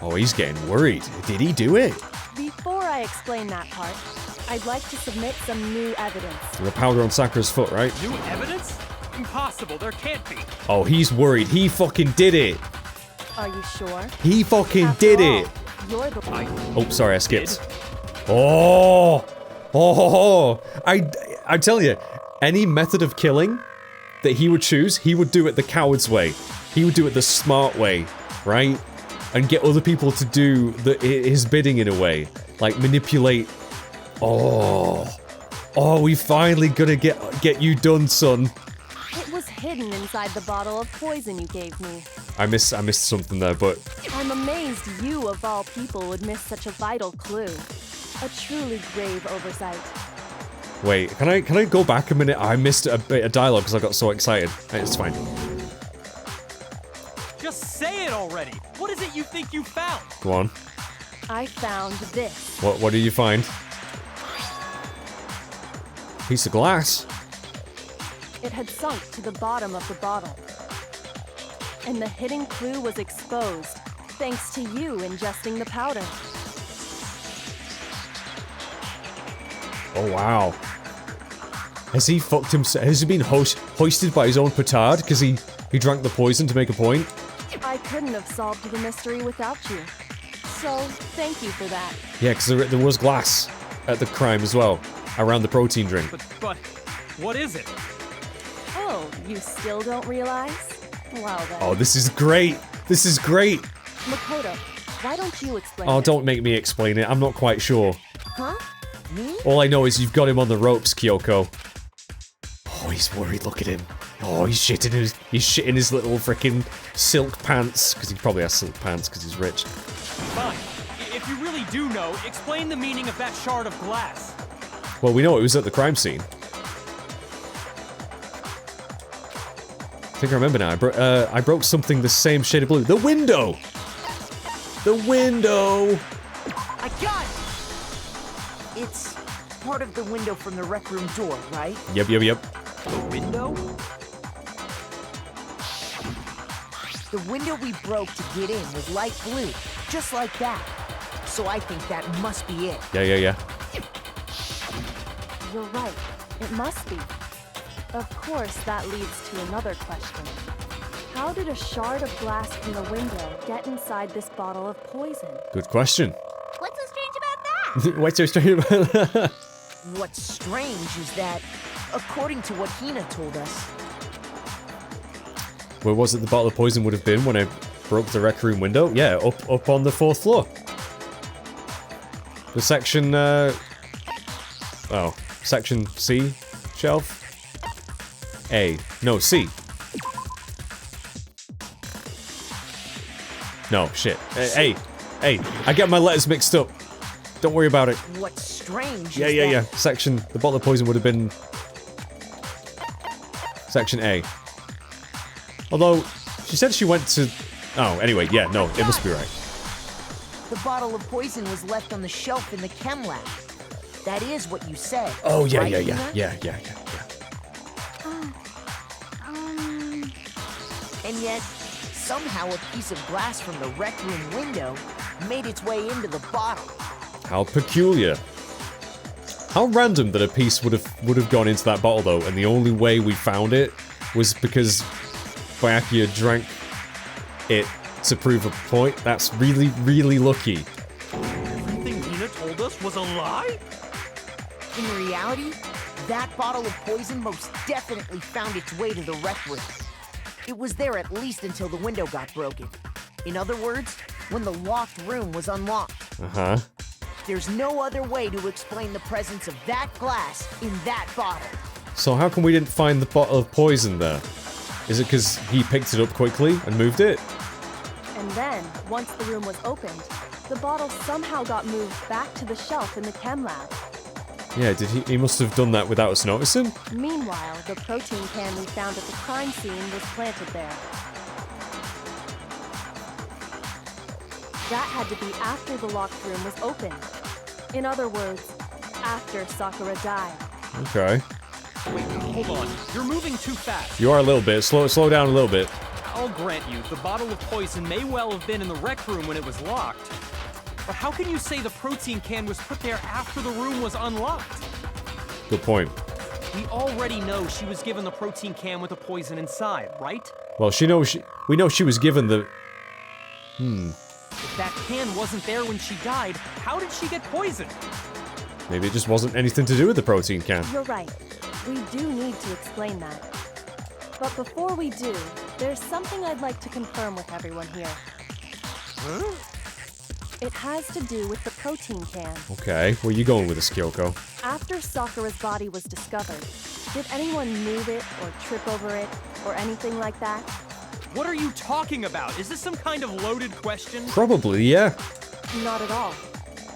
Oh, he's getting worried. Did he do it? Before I explain that part, I'd like to submit some new evidence. The powder on Sakura's foot, right? New evidence? Impossible, there can't be. Oh, he's worried. He fucking did it. Are you sure? He fucking After did all, it. You're the Oh, sorry, I skipped. Oh, I tell you, any method of killing that he would choose, he would do it the coward's way. He would do it the smart way, right? And get other people to do his bidding in a way, like manipulate. Oh, we finally gonna get you done, son. It was hidden inside the bottle of poison you gave me. I missed something there, but I'm amazed you, of all people, would miss such a vital clue. A truly grave oversight. wait, can I go back a minute? I missed a bit of dialogue because I got so excited. It's fine. Just say it already. What is it you think you found? Go on. I found this. What did you find? Piece of glass. It had sunk to the bottom of the bottle. And the hidden clue was exposed, thanks to you ingesting the powder. Oh wow. Has he fucked himself? Has he been hoisted by his own petard because he drank the poison to make a point? I couldn't have solved the mystery without you. So, thank you for that. Yeah, because there was glass at the crime as well, around the protein drink. But, what is it? Oh, you still don't realize? Well then. Oh, this is great. This is great. Makoto, why don't you explain Oh, it? don't make me explain it. I'm not quite sure. Huh? Me? All I know is you've got him on the ropes, Kyoko. Oh, he's worried. Look at him. Oh, he's shitting his little freaking silk pants because he probably has silk pants because he's rich. Fine. If you really do know, explain the meaning of that shard of glass. Well, we know it was at the crime scene. I think I remember now. I broke something the same shade of blue. The window! The window! I got it! It's part of the window from the rec room door, right? Yep. The window? The window we broke to get in was light blue, just like that. So I think that must be it. Yeah. You're right. It must be. Of course, that leads to another question. How did a shard of glass from the window get inside this bottle of poison? Good question. What's so strange about that? What's so strange about that? What's strange is that, according to what Hina told us, Where was it the bottle of poison would have been when I broke the rec room window? Yeah, up on the 4th floor. The section, section C shelf? A. No, C. No, shit. A. I get my letters mixed up. Don't worry about it. what's strange Yeah, is yeah, that... yeah. Section, the bottle of poison would have been... Section A. Although, she said she went to... Oh, anyway, yeah, no, it must be right. The bottle of poison was left on the shelf in the chem lab. That is what you said. Oh, yeah, right, yeah. Hina? And yet, somehow a piece of glass from the rec room window made its way into the bottle. How peculiar. How random that a piece would have gone into that bottle, though, and the only way we found it was because Byakuya drank it to prove a point. That's really, really lucky. Everything Hina told us was a lie? In reality, that bottle of poison most definitely found its way to the rec room. It was there at least until the window got broken. In other words, when the locked room was unlocked. Uh-huh. There's no other way to explain the presence of that glass in that bottle. So how come we didn't find the bottle of poison there? Is it because he picked it up quickly and moved it? And then, once the room was opened, the bottle somehow got moved back to the shelf in the chem lab. Yeah, did he must have done that without us noticing? Meanwhile, the protein can we found at the crime scene was planted there. That had to be after the locked room was opened. In other words, after Sakura died. Okay. Wait, hold on. You're moving too fast. You are a little bit. Slow down a little bit. I'll grant you, the bottle of poison may well have been in the rec room when it was locked. But how can you say the protein can was put there after the room was unlocked? Good point. We already know she was given the protein can with the poison inside, right? Well, we know she was given the... If that can wasn't there when she died, how did she get poisoned? Maybe it just wasn't anything to do with the protein can. You're right. We do need to explain that. But before we do, there's something I'd like to confirm with everyone here. Huh? It has to do with the protein can. Okay, where you going with this, Kyoko? After Sakura's body was discovered, did anyone move it or trip over it or anything like that? What are you talking about? Is this some kind of loaded question? Probably, yeah. Not at all.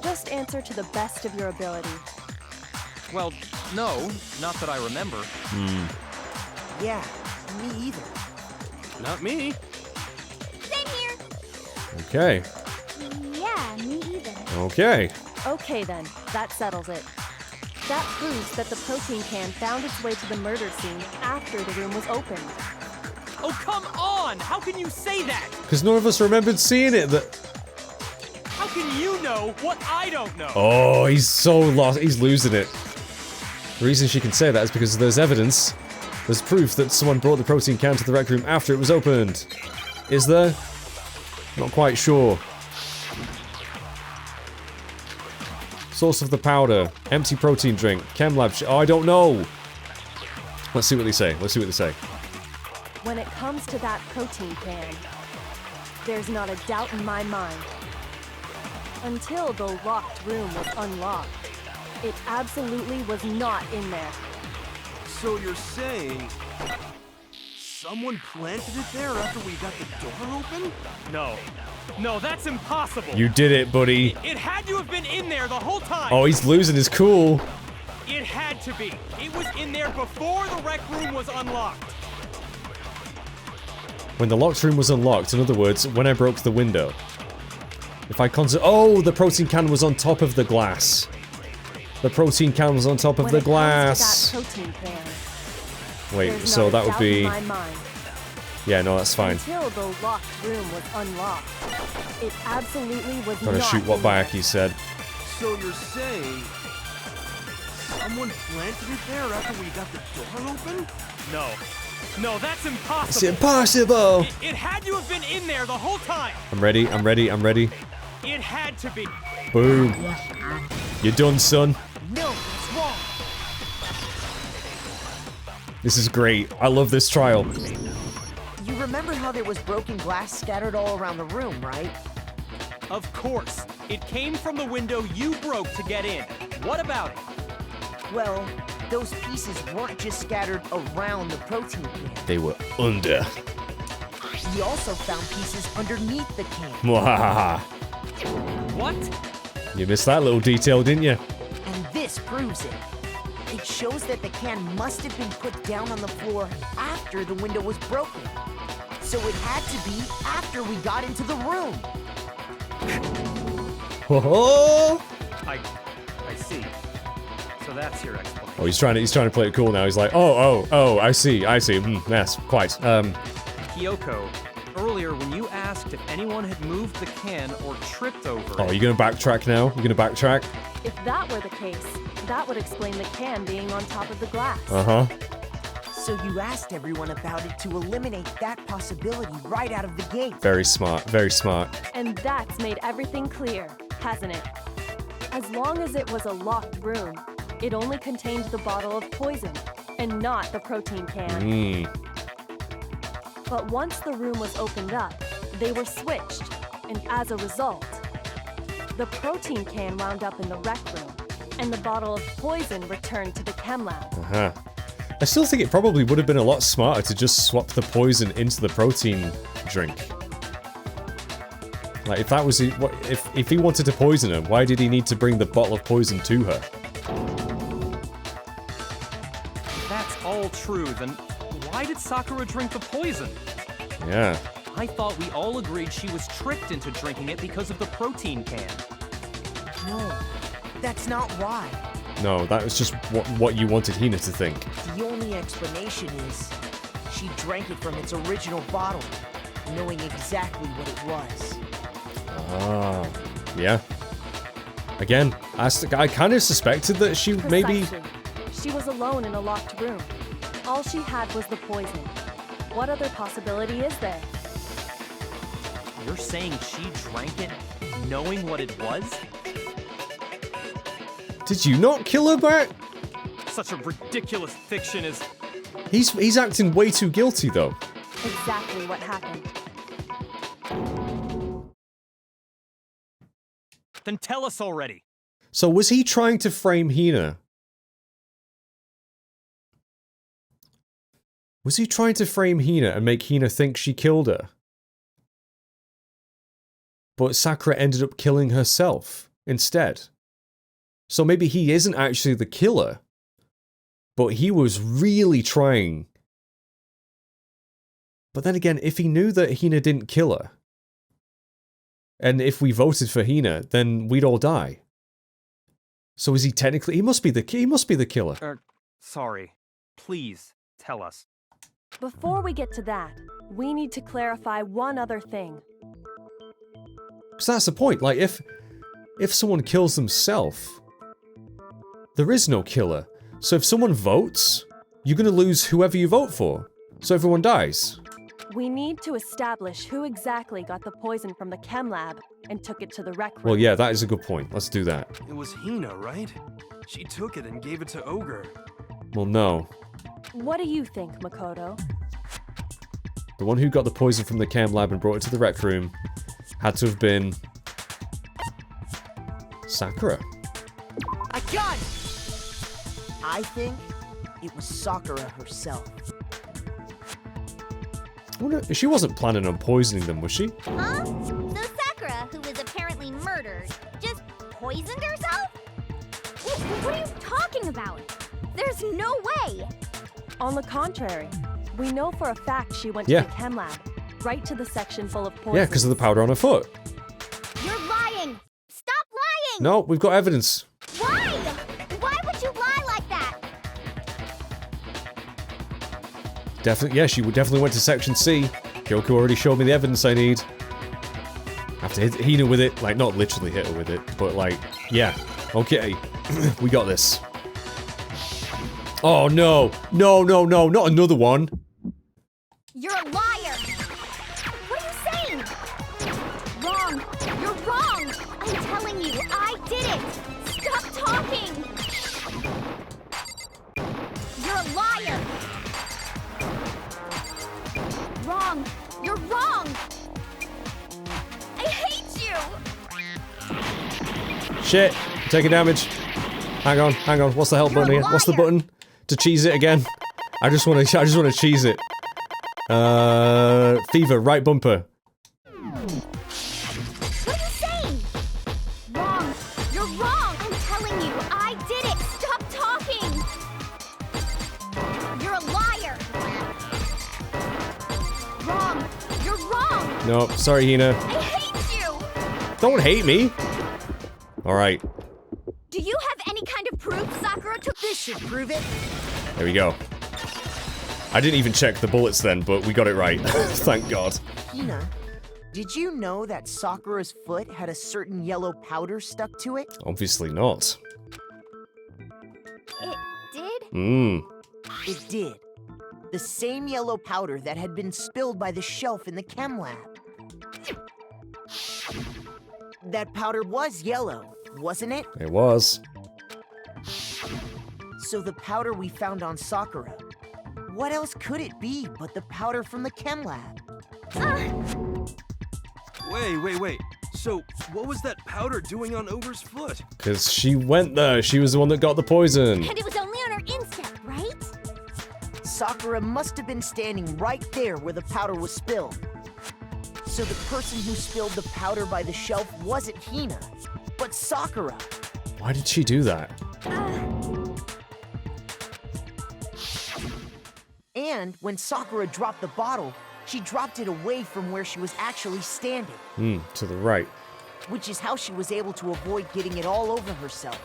Just answer to the best of your ability. Well, no, not that I remember. Yeah, me either. Not me. Same here. Okay. Yeah, me either. Okay. Okay then, that settles it. That proves that the protein can found its way to the murder scene after the room was opened. Oh, come on! How can you say that? Because none of us remembered seeing it. How can you know what I don't know? Oh, he's so lost. He's losing it. The reason she can say that is because there's evidence. There's proof that someone brought the protein can to the rec room after it was opened. Is there? Not quite sure. Source of the powder. Empty protein drink. Chem lab oh, I don't know. Let's see what they say. Let's see what they say. When it comes to that protein can, there's not a doubt in my mind. Until the locked room was unlocked, it absolutely was not in there. So you're saying someone planted it there after we got the door open? No. No, that's impossible. You did it, buddy. It had to have been in there the whole time. Oh, he's losing his cool. It had to be. It was in there before the rec room was unlocked. When the locked room was unlocked, in other words, when I broke the window. If I oh, the protein can was on top of the glass. The protein can was on top of the glass. When it comes to that protein can, Wait, there's so not a that would doubt be... in my mind. Yeah, no, that's fine. Until the locked room was unlocked, it absolutely was Gotta not shoot what in there. Bayaki said. So you're saying Someone planted it there after we got the door open? No. No, that's impossible. It's impossible! It had to have been in there the whole time. I'm ready, I'm ready, I'm ready. It had to be. Boom. You're done, son. No, it's wrong. This is great. I love this trial. You remember how there was broken glass scattered all around the room, right? Of course. It came from the window you broke to get in. What about it? Well, those pieces weren't just scattered around the protein can. They were under. We also found pieces underneath the can. Mwahaha. What? You missed that little detail, didn't you? And this proves it. It shows that the can must have been put down on the floor after the window was broken. So it had to be after we got into the room. Oh, I see. So that's your explanation. he's trying to play it cool now. He's like, oh, I see. Yes, quite. Kyoko, earlier when you asked if anyone had moved the can or tripped over Oh, it, you're gonna backtrack now? You're gonna backtrack? If that were the case, that would explain the can being on top of the glass. Uh-huh. So you asked everyone about it to eliminate that possibility right out of the gate. Very smart, very smart. And that's made everything clear, hasn't it? As long as it was a locked room, it only contained the bottle of poison, and not the protein can. But once the room was opened up, they were switched, and as a result, the protein can wound up in the rec room, and the bottle of poison returned to the chem lab. Uh-huh. I still think it probably would have been a lot smarter to just swap the poison into the protein drink. Like, if that was if he wanted to poison her, why did he need to bring the bottle of poison to her? if that's all true, then why did Sakura drink the poison? Yeah. I thought we all agreed she was tricked into drinking it because of the protein can. No, that's not why. No, that was just what you wanted Hina to think. The only explanation is she drank it from its original bottle, knowing exactly what it was. Ah, yeah. Again, I kind of suspected that she maybe... Precisely. She was alone in a locked room. All she had was the poison. What other possibility is there? You're saying she drank it knowing what it was? Did you not kill her, Bart? Such a ridiculous fiction is... He's acting way too guilty, though. Exactly what happened. Then tell us already. So was he trying to frame Hina? Was he trying to frame Hina and make Hina think she killed her? But Sakura ended up killing herself instead. So maybe he isn't actually the killer, but he was really trying. But then again, if he knew that Hina didn't kill her, and if we voted for Hina, then we'd all die. So is he technically... He must be the killer. Sorry. Please, tell us. Before we get to that, we need to clarify one other thing. Because that's the point. Like, if someone kills themselves, there is no killer. So if someone votes, you're going to lose whoever you vote for. So everyone dies. We need to establish who exactly got the poison from the chem lab and took it to the rec room. Well, yeah, that is a good point. Let's do that. It was Hina, right? She took it and gave it to Ogre. Well, no. What do you think, Makoto? The one who got the poison from the chem lab and brought it to the rec room had to have been... Sakura. I got it! I think it was Sakura herself. She wasn't planning on poisoning them, was she? Huh? So Sakura, who was apparently murdered, just poisoned herself? What are you talking about? There's no way! On the contrary, we know for a fact she went Yeah. to the chem lab, right to the section full of poison. Yeah, because of the powder on her foot. You're lying! Stop lying! No, we've got evidence. Why? Why would you lie like that? Definitely, yeah, she definitely went to Section C. Kyoko already showed me the evidence I need. Have to hit Hina with it. Like, not literally hit her with it, but like, yeah. Okay, we got this. Oh no. No, no, no, not another one. You're a liar! What are you saying? Wrong! You're wrong! I'm telling you, I did it! Stop talking! You're a liar! Wrong! You're wrong! I hate you! Shit, taking damage. Hang on. What's the help button here? What's the button to cheese it again? I just want to cheese it. Fever, right bumper. What are you saying? Wrong! You're wrong! I'm telling you, I did it! Stop talking! You're a liar! Wrong! You're wrong! No, sorry, Hina. I hate you! Don't hate me. All right, Do you have any kind of proof Sakura took This should prove it. there we go. I didn't even check the bullets then, but we got it right. Thank God. Hina, did you know that Sakura's foot had a certain yellow powder stuck to it? Obviously not. It did? It did. The same yellow powder that had been spilled by the shelf in the chem lab. That powder was yellow, wasn't it? It was. So the powder we found on Sakura, what else could it be but the powder from the chem lab? Wait. So, what was that powder doing on Ogre's foot? Because she went there. She was the one that got the poison. And it was only on her instep, right? Sakura must have been standing right there where the powder was spilled. So the person who spilled the powder by the shelf wasn't Hina, but Sakura. Why did she do that? And when Sakura dropped the bottle, she dropped it away from where she was actually standing, To the right. which is how she was able to avoid getting it all over herself.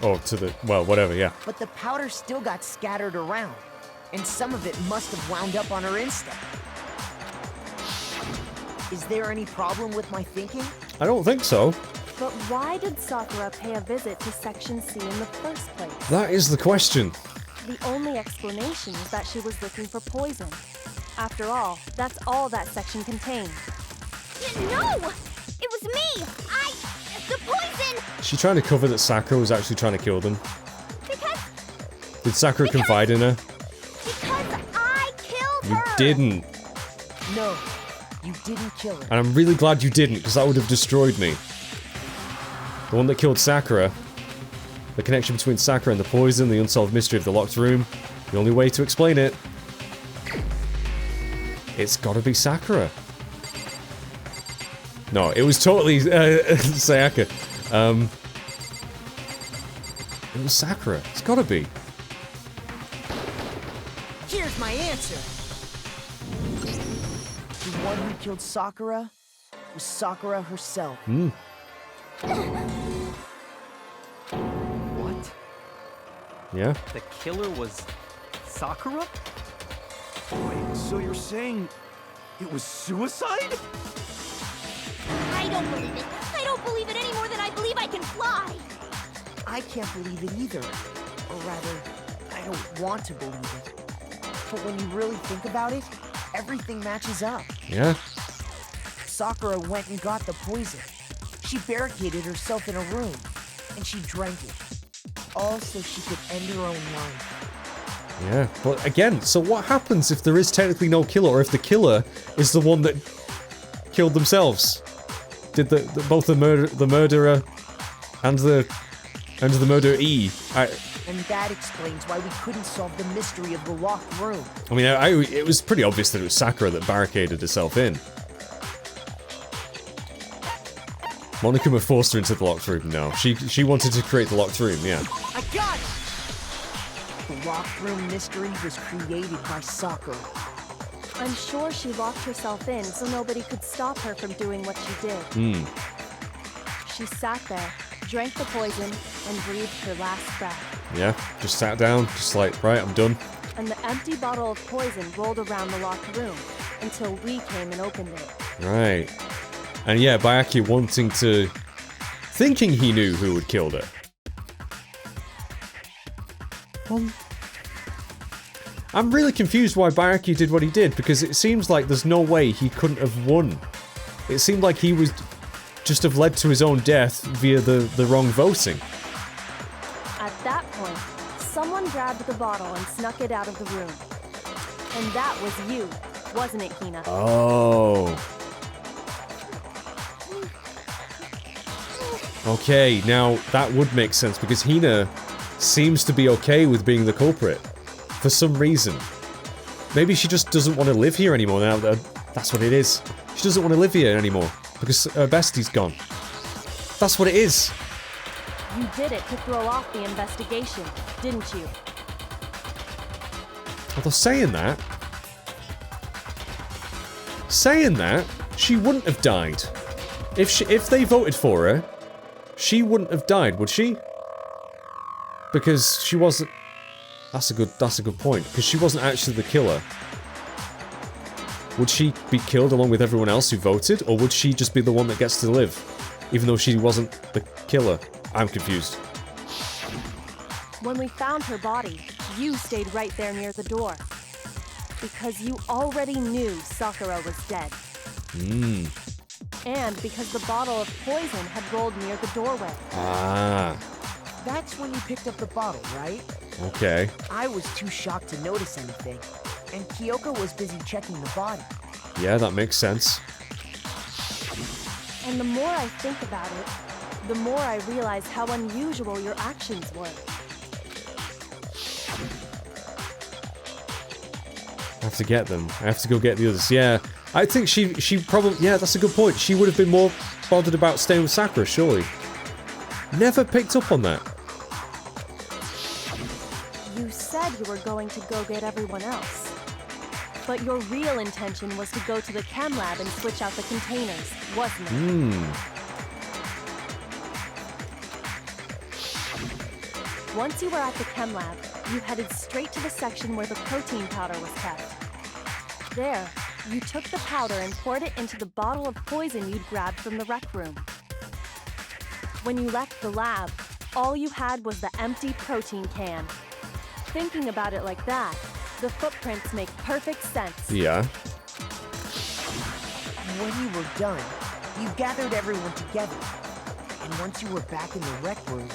Oh, to the, well, whatever, yeah. But the powder still got scattered around, and some of it must have wound up on her instep. Is there any problem with my thinking? I don't think so. But why did Sakura pay a visit to Section C in the first place? That is the question. The only explanation is that she was looking for poison. After all, that's all that section contained. No! It was me! The poison! She's trying to cover that Sakura was actually trying to kill them. Because Did Sakura confide in her? I killed You her! didn't. No, you didn't kill her. And I'm really glad you didn't, because that would have destroyed me. The one that killed Sakura. The connection between Sakura and the poison, the unsolved mystery of the locked room. The only way to explain it. It's gotta be Sakura. No, it was totally Sayaka. It was Sakura. It's gotta be. Here's my answer. The one who killed Sakura was Sakura herself. What? Yeah? The killer was Sakura? Wait, so you're saying it was suicide? I don't believe it. I don't believe it any more than I believe I can fly. I can't believe it either. Or rather, I don't want to believe it. But when you really think about it, everything matches up. Yeah? Sakura went and got the poison. She barricaded herself in a room, and she drank it. All so she could end her own life. Yeah. But again, so what happens if there is technically no killer, or if the killer is the one that killed themselves? Did both the murderer and the murderee? And that explains why we couldn't solve the mystery of the locked room. I mean, it was pretty obvious that it was Sakura that barricaded herself in. Monokuma forced her into the locked room. No, she wanted to create the locked room. Yeah. I got it! The locked room mystery was created by Sakura. I'm sure she locked herself in so nobody could stop her from doing what she did. She sat there, drank the poison, and breathed her last breath. Yeah. Just sat down, just like, right, I'm done. And the empty bottle of poison rolled around the locked room until we came and opened it. Right. And yeah, Bayaki thinking he knew who had killed her. I'm really confused why Bayaki did what he did, because it seems like there's no way he couldn't have won. It seemed like he was just have led to his own death via the wrong voting. At that point, someone grabbed the bottle and snuck it out of the room. And that was you, wasn't it, Hina? Oh. Okay, now that would make sense, because Hina seems to be okay with being the culprit. For some reason. Maybe she just doesn't want to live here anymore now. That's what it is. She doesn't want to live here anymore, because her bestie's gone. That's what it is. You did it to throw off the investigation, didn't you? Although saying that, she wouldn't have died. If they voted for her, she wouldn't have died, would she? Because she wasn't. That's a good point. Because she wasn't actually the killer. Would she be killed along with everyone else who voted, or would she just be the one that gets to live, even though she wasn't the killer? I'm confused. When we found her body, you stayed right there near the door. Because you already knew Sakura was dead. And because the bottle of poison had rolled near the doorway. Ah. That's when you picked up the bottle, right? Okay. I was too shocked to notice anything, and Kyoko was busy checking the body. Yeah, that makes sense. And the more I think about it, the more I realize how unusual your actions were. I have to get them. I have to go get the others. Yeah. I think she probably... Yeah, that's a good point. She would have been more bothered about staying with Sakura, surely. Never picked up on that. You said you were going to go get everyone else. But your real intention was to go to the chem lab and switch out the containers, wasn't it? Once you were at the chem lab, you headed straight to the section where the protein powder was kept. There, you took the powder and poured it into the bottle of poison you'd grabbed from the rec room. When you left the lab, all you had was the empty protein can. Thinking about it like that, the footprints make perfect sense. Yeah. When you were done, you gathered everyone together. And once you were back in the rec room...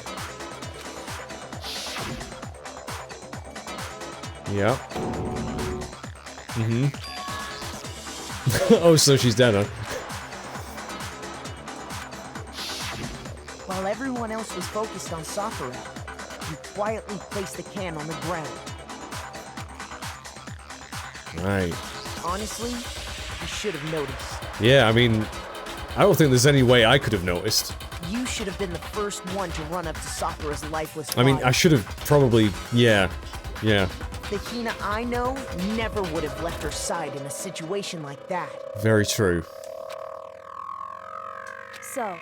Yeah. Oh, so she's dead, huh? While everyone else was focused on Sakura, you quietly placed the can on the ground. Right. Honestly, you should have noticed. Yeah, I mean, I don't think there's any way I could have noticed. You should have been the first one to run up to Sakura's lifeless body. I mean, I should have probably... Yeah. Yeah. The Hina I know never would have left her side in a situation like that. Very true. So,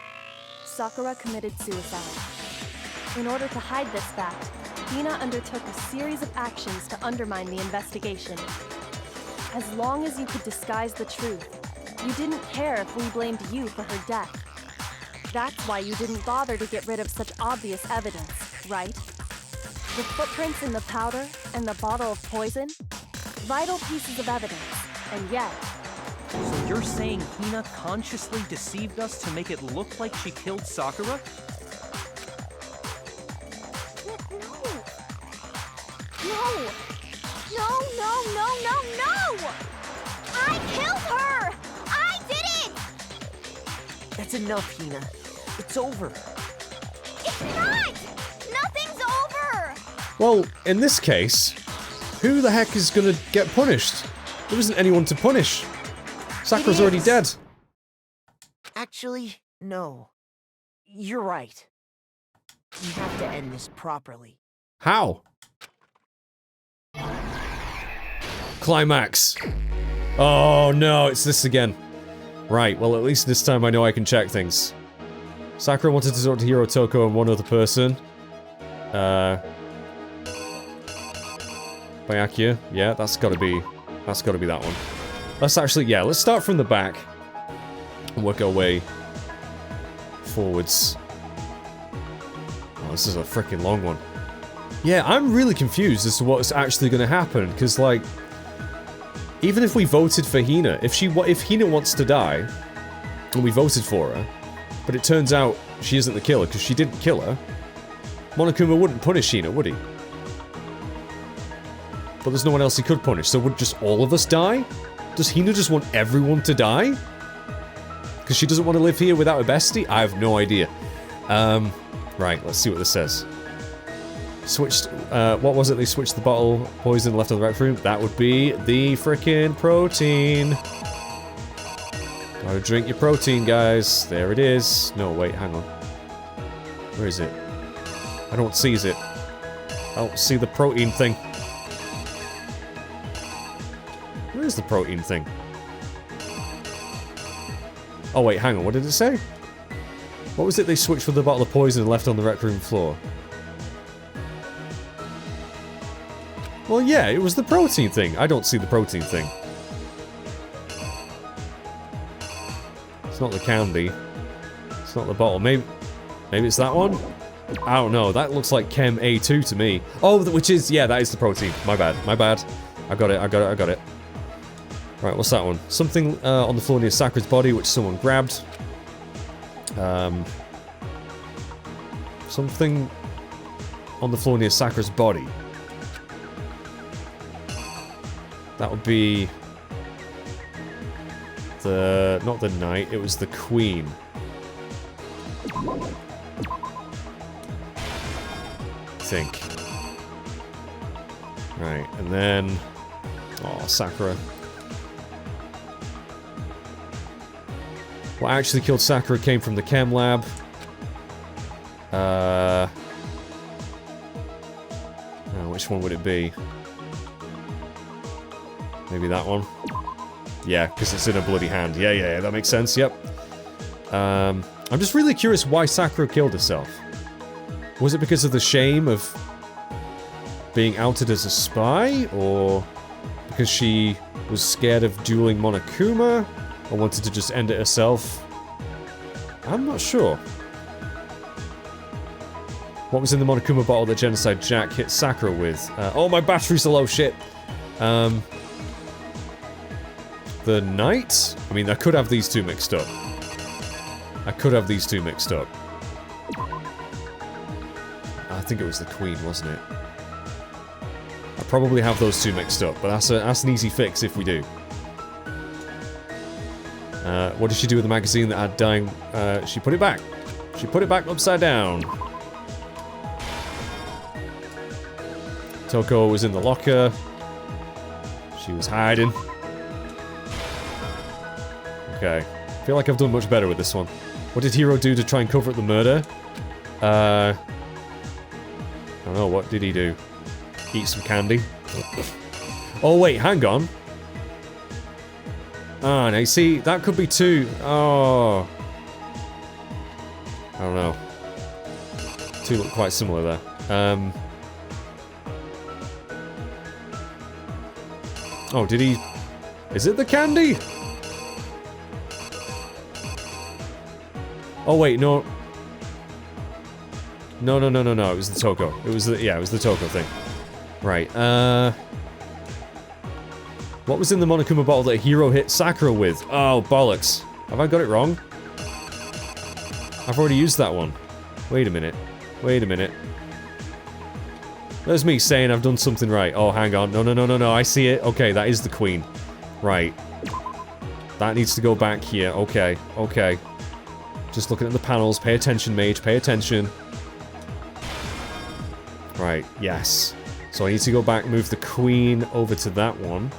Sakura committed suicide. In order to hide this fact, Hina undertook a series of actions to undermine the investigation. As long as you could disguise the truth, you didn't care if we blamed you for her death. That's why you didn't bother to get rid of such obvious evidence, right? The footprints in the powder and the bottle of poison? Vital pieces of evidence, and yet... So you're saying Hina consciously deceived us to make it look like she killed Sakura? No! I killed her! I did it! That's enough, Hina. It's over. It's not! Nothing's over! Well, in this case, who the heck is gonna get punished? There isn't anyone to punish. Sakura's already dead. Actually, no. You're right. You have to end this properly. How? Climax. Oh no, it's this again. Right, well at least this time I know I can check things. Sakura wanted to talk to Hiro Toko and one other person. Byakuya. Yeah, that's gotta be that one. Let's actually, yeah, let's start from the back. And work our way forwards. Oh, this is a freaking long one. Yeah, I'm really confused as to what's actually going to happen, because, like, even if we voted for Hina, if Hina wants to die, and we voted for her, but it turns out she isn't the killer because she didn't kill her, Monokuma wouldn't punish Hina, would he? But there's no one else he could punish, so would just all of us die? Does Hina just want everyone to die? Because she doesn't want to live here without a bestie? I have no idea. Right, let's see what this says. Switched, what was it? They switched the bottle poison left in the rec room? That would be the frickin' protein. Gotta drink your protein, guys. There it is. No, wait, hang on. Where is it? I don't see it. I don't see the protein thing. Where is the protein thing? Oh wait, hang on, what did it say? What was it they switched with the bottle of poison and left on the rec room floor? Well, yeah, it was the protein thing. I don't see the protein thing. It's not the candy. It's not the bottle. Maybe it's that one? I don't know. That looks like Chem A2 to me. Oh, which is... Yeah, that is the protein. My bad. My bad. I got it. Right, what's that one? Something on the floor near Sakura's body, which someone grabbed. Something on the floor near Sakura's body. That would be... not the knight, it was the queen. I think. Right, and then... Oh, Sakura. What actually killed Sakura came from the chem lab. Oh, which one would it be? Maybe that one? Yeah, because it's in a bloody hand. Yeah, that makes sense, yep. I'm just really curious why Sakura killed herself. Was it because of the shame of being outed as a spy? Or because she was scared of dueling Monokuma? Or wanted to just end it herself? I'm not sure. What was in the Monokuma bottle that Genocide Jack hit Sakura with? Oh, my batteries are low, shit. The knight? I mean, I could have these two mixed up. I think it was the queen, wasn't it? I probably have those two mixed up, but that's an easy fix if we do. What did she do with the magazine that had dying? She put it back. She put it back upside down. Toko was in the locker. She was hiding. Okay. I feel like I've done much better with this one. What did Hiro do to try and cover up the murder? I don't know, what did he do? Eat some candy? Oh wait, hang on. Ah, now you see, that could be two. Oh. I don't know. Two look quite similar there. Oh, did he... Is it the candy? Oh wait, no. No, it was the Toko. It was the Toko thing. Right, what was in the Monokuma bottle that Hiro hit Sakura with? Oh, bollocks. Have I got it wrong? I've already used that one. Wait a minute. There's me saying I've done something right. Oh, hang on. No, I see it. Okay, that is the queen. Right. That needs to go back here. Okay. Just looking at the panels. Pay attention, mage. Pay attention. Right, yes. So I need to go back, move the queen over to that one.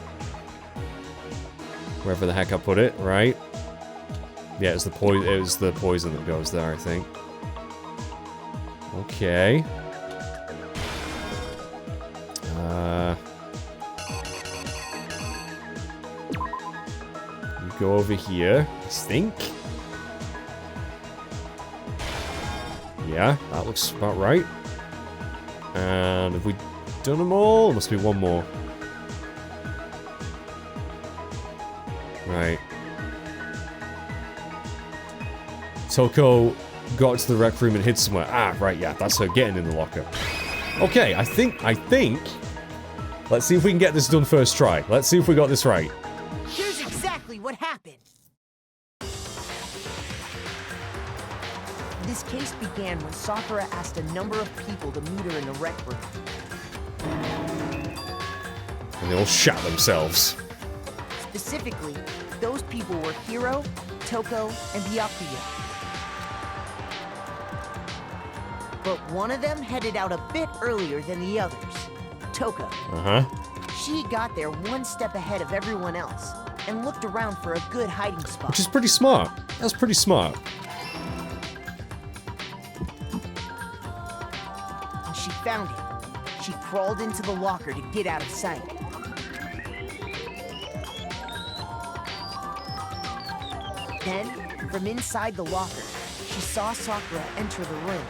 Wherever the heck I put it, right? Yeah, it was the poison that goes there, I think. Okay. You go over here, I think. Yeah, that looks about right. And have we done them all? There must be one more. Right. Toko got to the rec room and hid somewhere. Ah, right, yeah, that's her getting in the locker. Okay, I think... Let's see if we can get this done first try. Let's see if we got this right. Here's exactly what happened. This case began when Sakura asked a number of people to meet her in the rec room. And they all shat themselves. Specifically, those people were Hiro, Toko, and Byakuya. But one of them headed out a bit earlier than the others, Toko. Uh-huh. She got there one step ahead of everyone else and looked around for a good hiding spot. Which is pretty smart. That's pretty smart. And she found it. She crawled into the locker to get out of sight. Then, from inside the locker, she saw Sakura enter the room.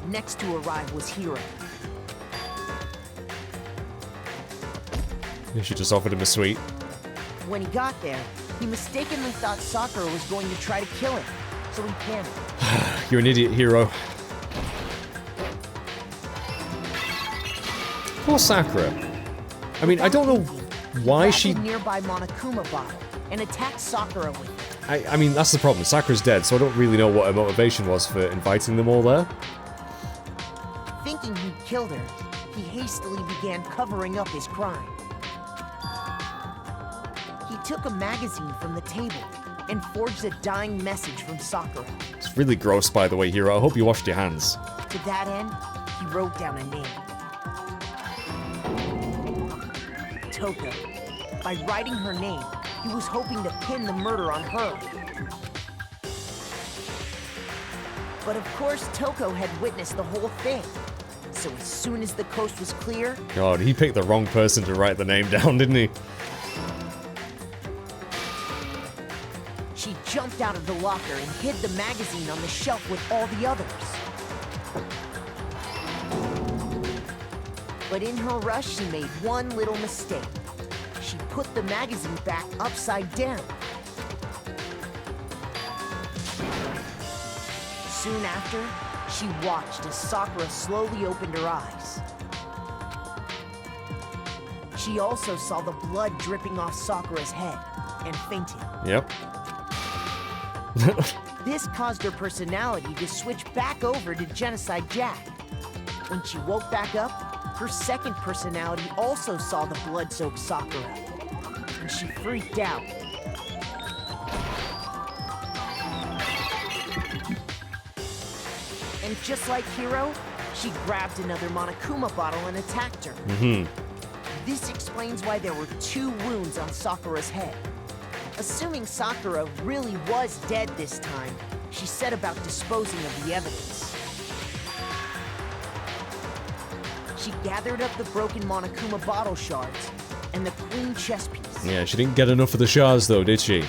Next to arrive was Hiro. She just offered him a sweet. When he got there, he mistakenly thought Sakura was going to try to kill him, so he panicked. You're an idiot, Hiro. Poor Sakura. I mean, I don't know why she... grabbed a nearby Monokuma bottle and attacked Sakura with it. I mean, that's the problem. Sakura's dead, so I don't really know what her motivation was for inviting them all there. Thinking he'd killed her, he hastily began covering up his crime. He took a magazine from the table and forged a dying message from Sakura. It's really gross, by the way, Hiro. I hope you washed your hands. To that end, he wrote down a name. Toko. By writing her name, he was hoping to pin the murder on her. But of course, Toko had witnessed the whole thing. So as soon as the coast was clear... God, he picked the wrong person to write the name down, didn't he? She jumped out of the locker and hid the magazine on the shelf with all the others. But in her rush, she made one little mistake. She put the magazine back upside down. Soon after, she watched as Sakura slowly opened her eyes. She also saw the blood dripping off Sakura's head and fainted. Yep. This caused her personality to switch back over to Genocide Jack. When she woke back up, her second personality also saw the blood-soaked Sakura, and she freaked out. And just like Hiro, she grabbed another Monokuma bottle and attacked her. This explains why there were 2 wounds on Sakura's head. Assuming Sakura really was dead this time, she set about disposing of the evidence. She gathered up the broken Monokuma bottle shards and the queen chess piece. Yeah, she didn't get enough of the shards though, did she?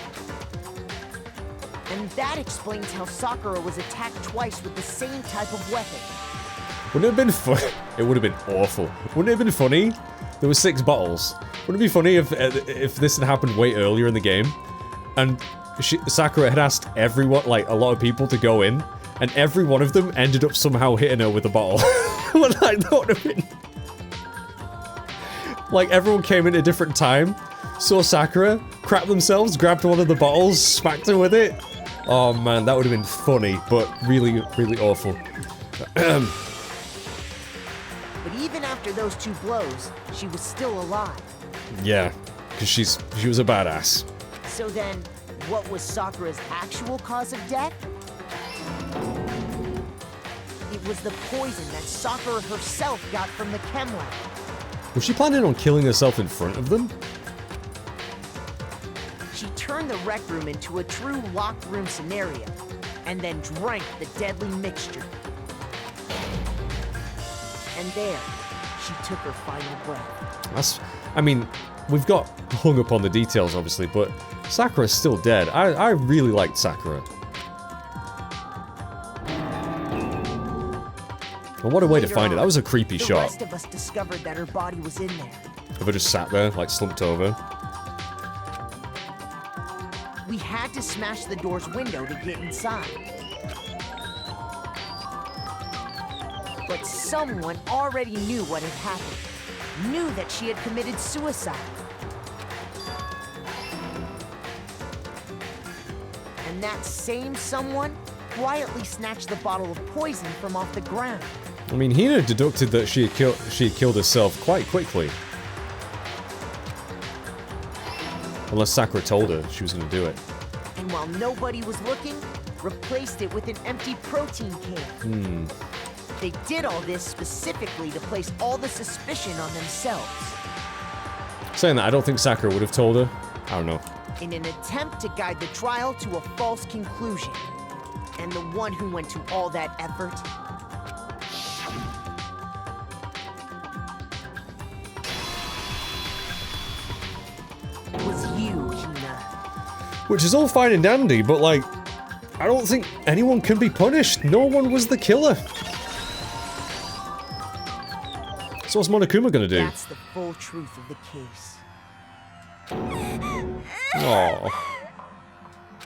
And that explains how Sakura was attacked twice with the same type of weapon. Wouldn't it have been fun? It would have been awful. Wouldn't it have been funny? There were 6 bottles. Wouldn't it be funny if this had happened way earlier in the game, and Sakura had asked everyone, like a lot of people, to go in, and every one of them ended up somehow hitting her with a bottle. Like, that would have been... Like, everyone came in at a different time, saw Sakura, crapped themselves, grabbed one of the bottles, smacked her with it. Oh man, that would have been funny, but really, really awful. But even after those 2 blows, she was still alive. Yeah, because she was a badass. So then, what was Sakura's actual cause of death? It was the poison that Sakura herself got from the chem lab. Was she planning on killing herself in front of them? She turned the rec room into a true locked room scenario, and then drank the deadly mixture. And there, she took her final breath. I mean, we've got hung up on the details, obviously, but Sakura's still dead. I really liked Sakura. And what a way to find it. That was a creepy shot. The rest of us discovered that her body was in there. If I just sat there, like slumped over. We had to smash the door's window to get inside. But someone already knew what had happened. Knew that she had committed suicide. And that same someone quietly snatched the bottle of poison from off the ground. I mean, Hina deducted that she had killed herself quite quickly. Unless Sakura told her she was going to do it. And while nobody was looking, replaced it with an empty protein can. They did all this specifically to place all the suspicion on themselves. Saying that, I don't think Sakura would have told her. I don't know. In an attempt to guide the trial to a false conclusion. And the one who went to all that effort was you, Hina. Which is all fine and dandy, but like, I don't think anyone can be punished. No one was the killer. So what's Monokuma gonna do? That's the full truth of the case. Aww.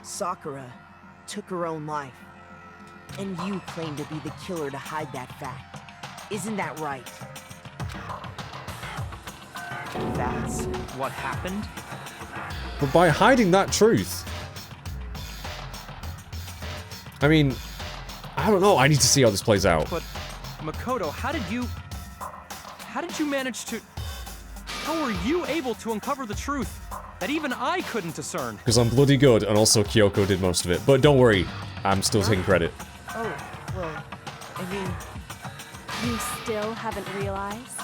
Sakura took her own life. And you claim to be the killer to hide that fact. Isn't that right? That's what happened? But by hiding that truth... I mean, I don't know. I need to see how this plays out. But, Makoto, how did you manage to... How were you able to uncover the truth that even I couldn't discern? Because I'm bloody good, and also Kyoko did most of it. But don't worry, I'm still taking credit. Oh, well, I mean... You still haven't realized?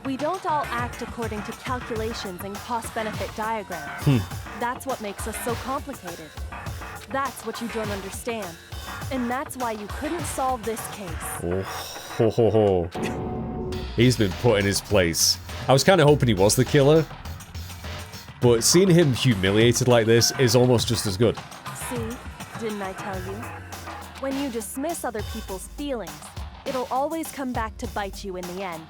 We don't all act according to calculations and cost-benefit diagrams. That's what makes us so complicated. That's what you don't understand. And that's why you couldn't solve this case. Oh, ho, ho, ho. He's been put in his place. I was kind of hoping he was the killer. But seeing him humiliated like this is almost just as good. See? Didn't I tell you? When you dismiss other people's feelings, it'll always come back to bite you in the end.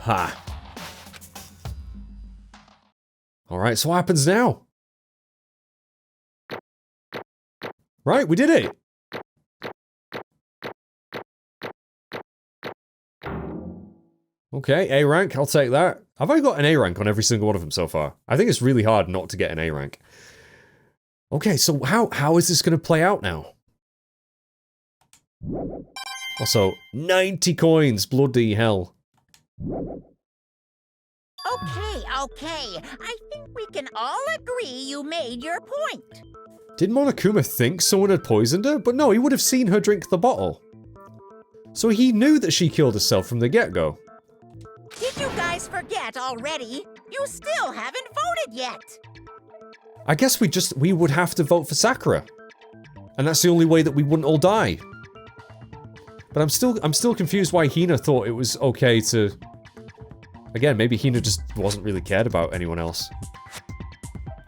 Ha. Alright, so what happens now? Right, we did it! Okay, A rank, I'll take that. Have I got an A rank on every single one of them so far? I think it's really hard not to get an A rank. Okay, so how is this going to play out now? Also, 90 coins, bloody hell. Okay. I think we can all agree you made your point. Did Monokuma think someone had poisoned her? But no, he would have seen her drink the bottle. So he knew that she killed herself from the get-go. Did you guys forget already? You still haven't voted yet. I guess we would have to vote for Sakura. And that's the only way that we wouldn't all die. But I'm still confused why Hina thought it was okay to... Again, maybe Hina just wasn't really cared about anyone else.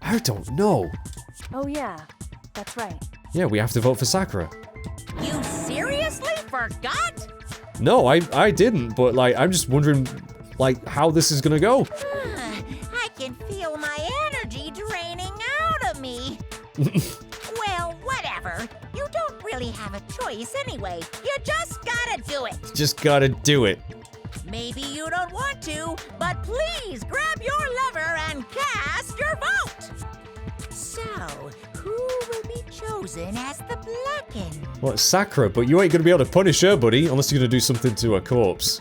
I don't know. Oh yeah, that's right. Yeah, we have to vote for Sakura. You seriously forgot? No, I didn't, but like, I'm just wondering, like, how this is gonna go. I can feel my energy draining out of me. Well, whatever. You don't really have a choice anyway. You just gotta do it. Just gotta do it. Maybe you don't want to, but please grab your lever and cast your vote. So, who will be chosen as the Blackened? Well, it's Sakura, but you ain't gonna be able to punish her, buddy, unless you're gonna do something to her corpse.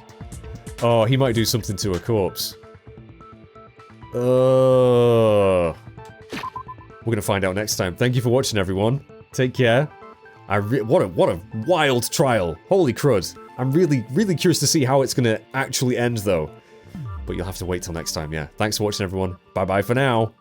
Oh, he might do something to her corpse. We're gonna find out next time. Thank you for watching, everyone. Take care. What a wild trial. Holy crud. I'm really curious to see how it's gonna actually end, though. But you'll have to wait till next time, yeah. Thanks for watching, everyone. Bye-bye for now.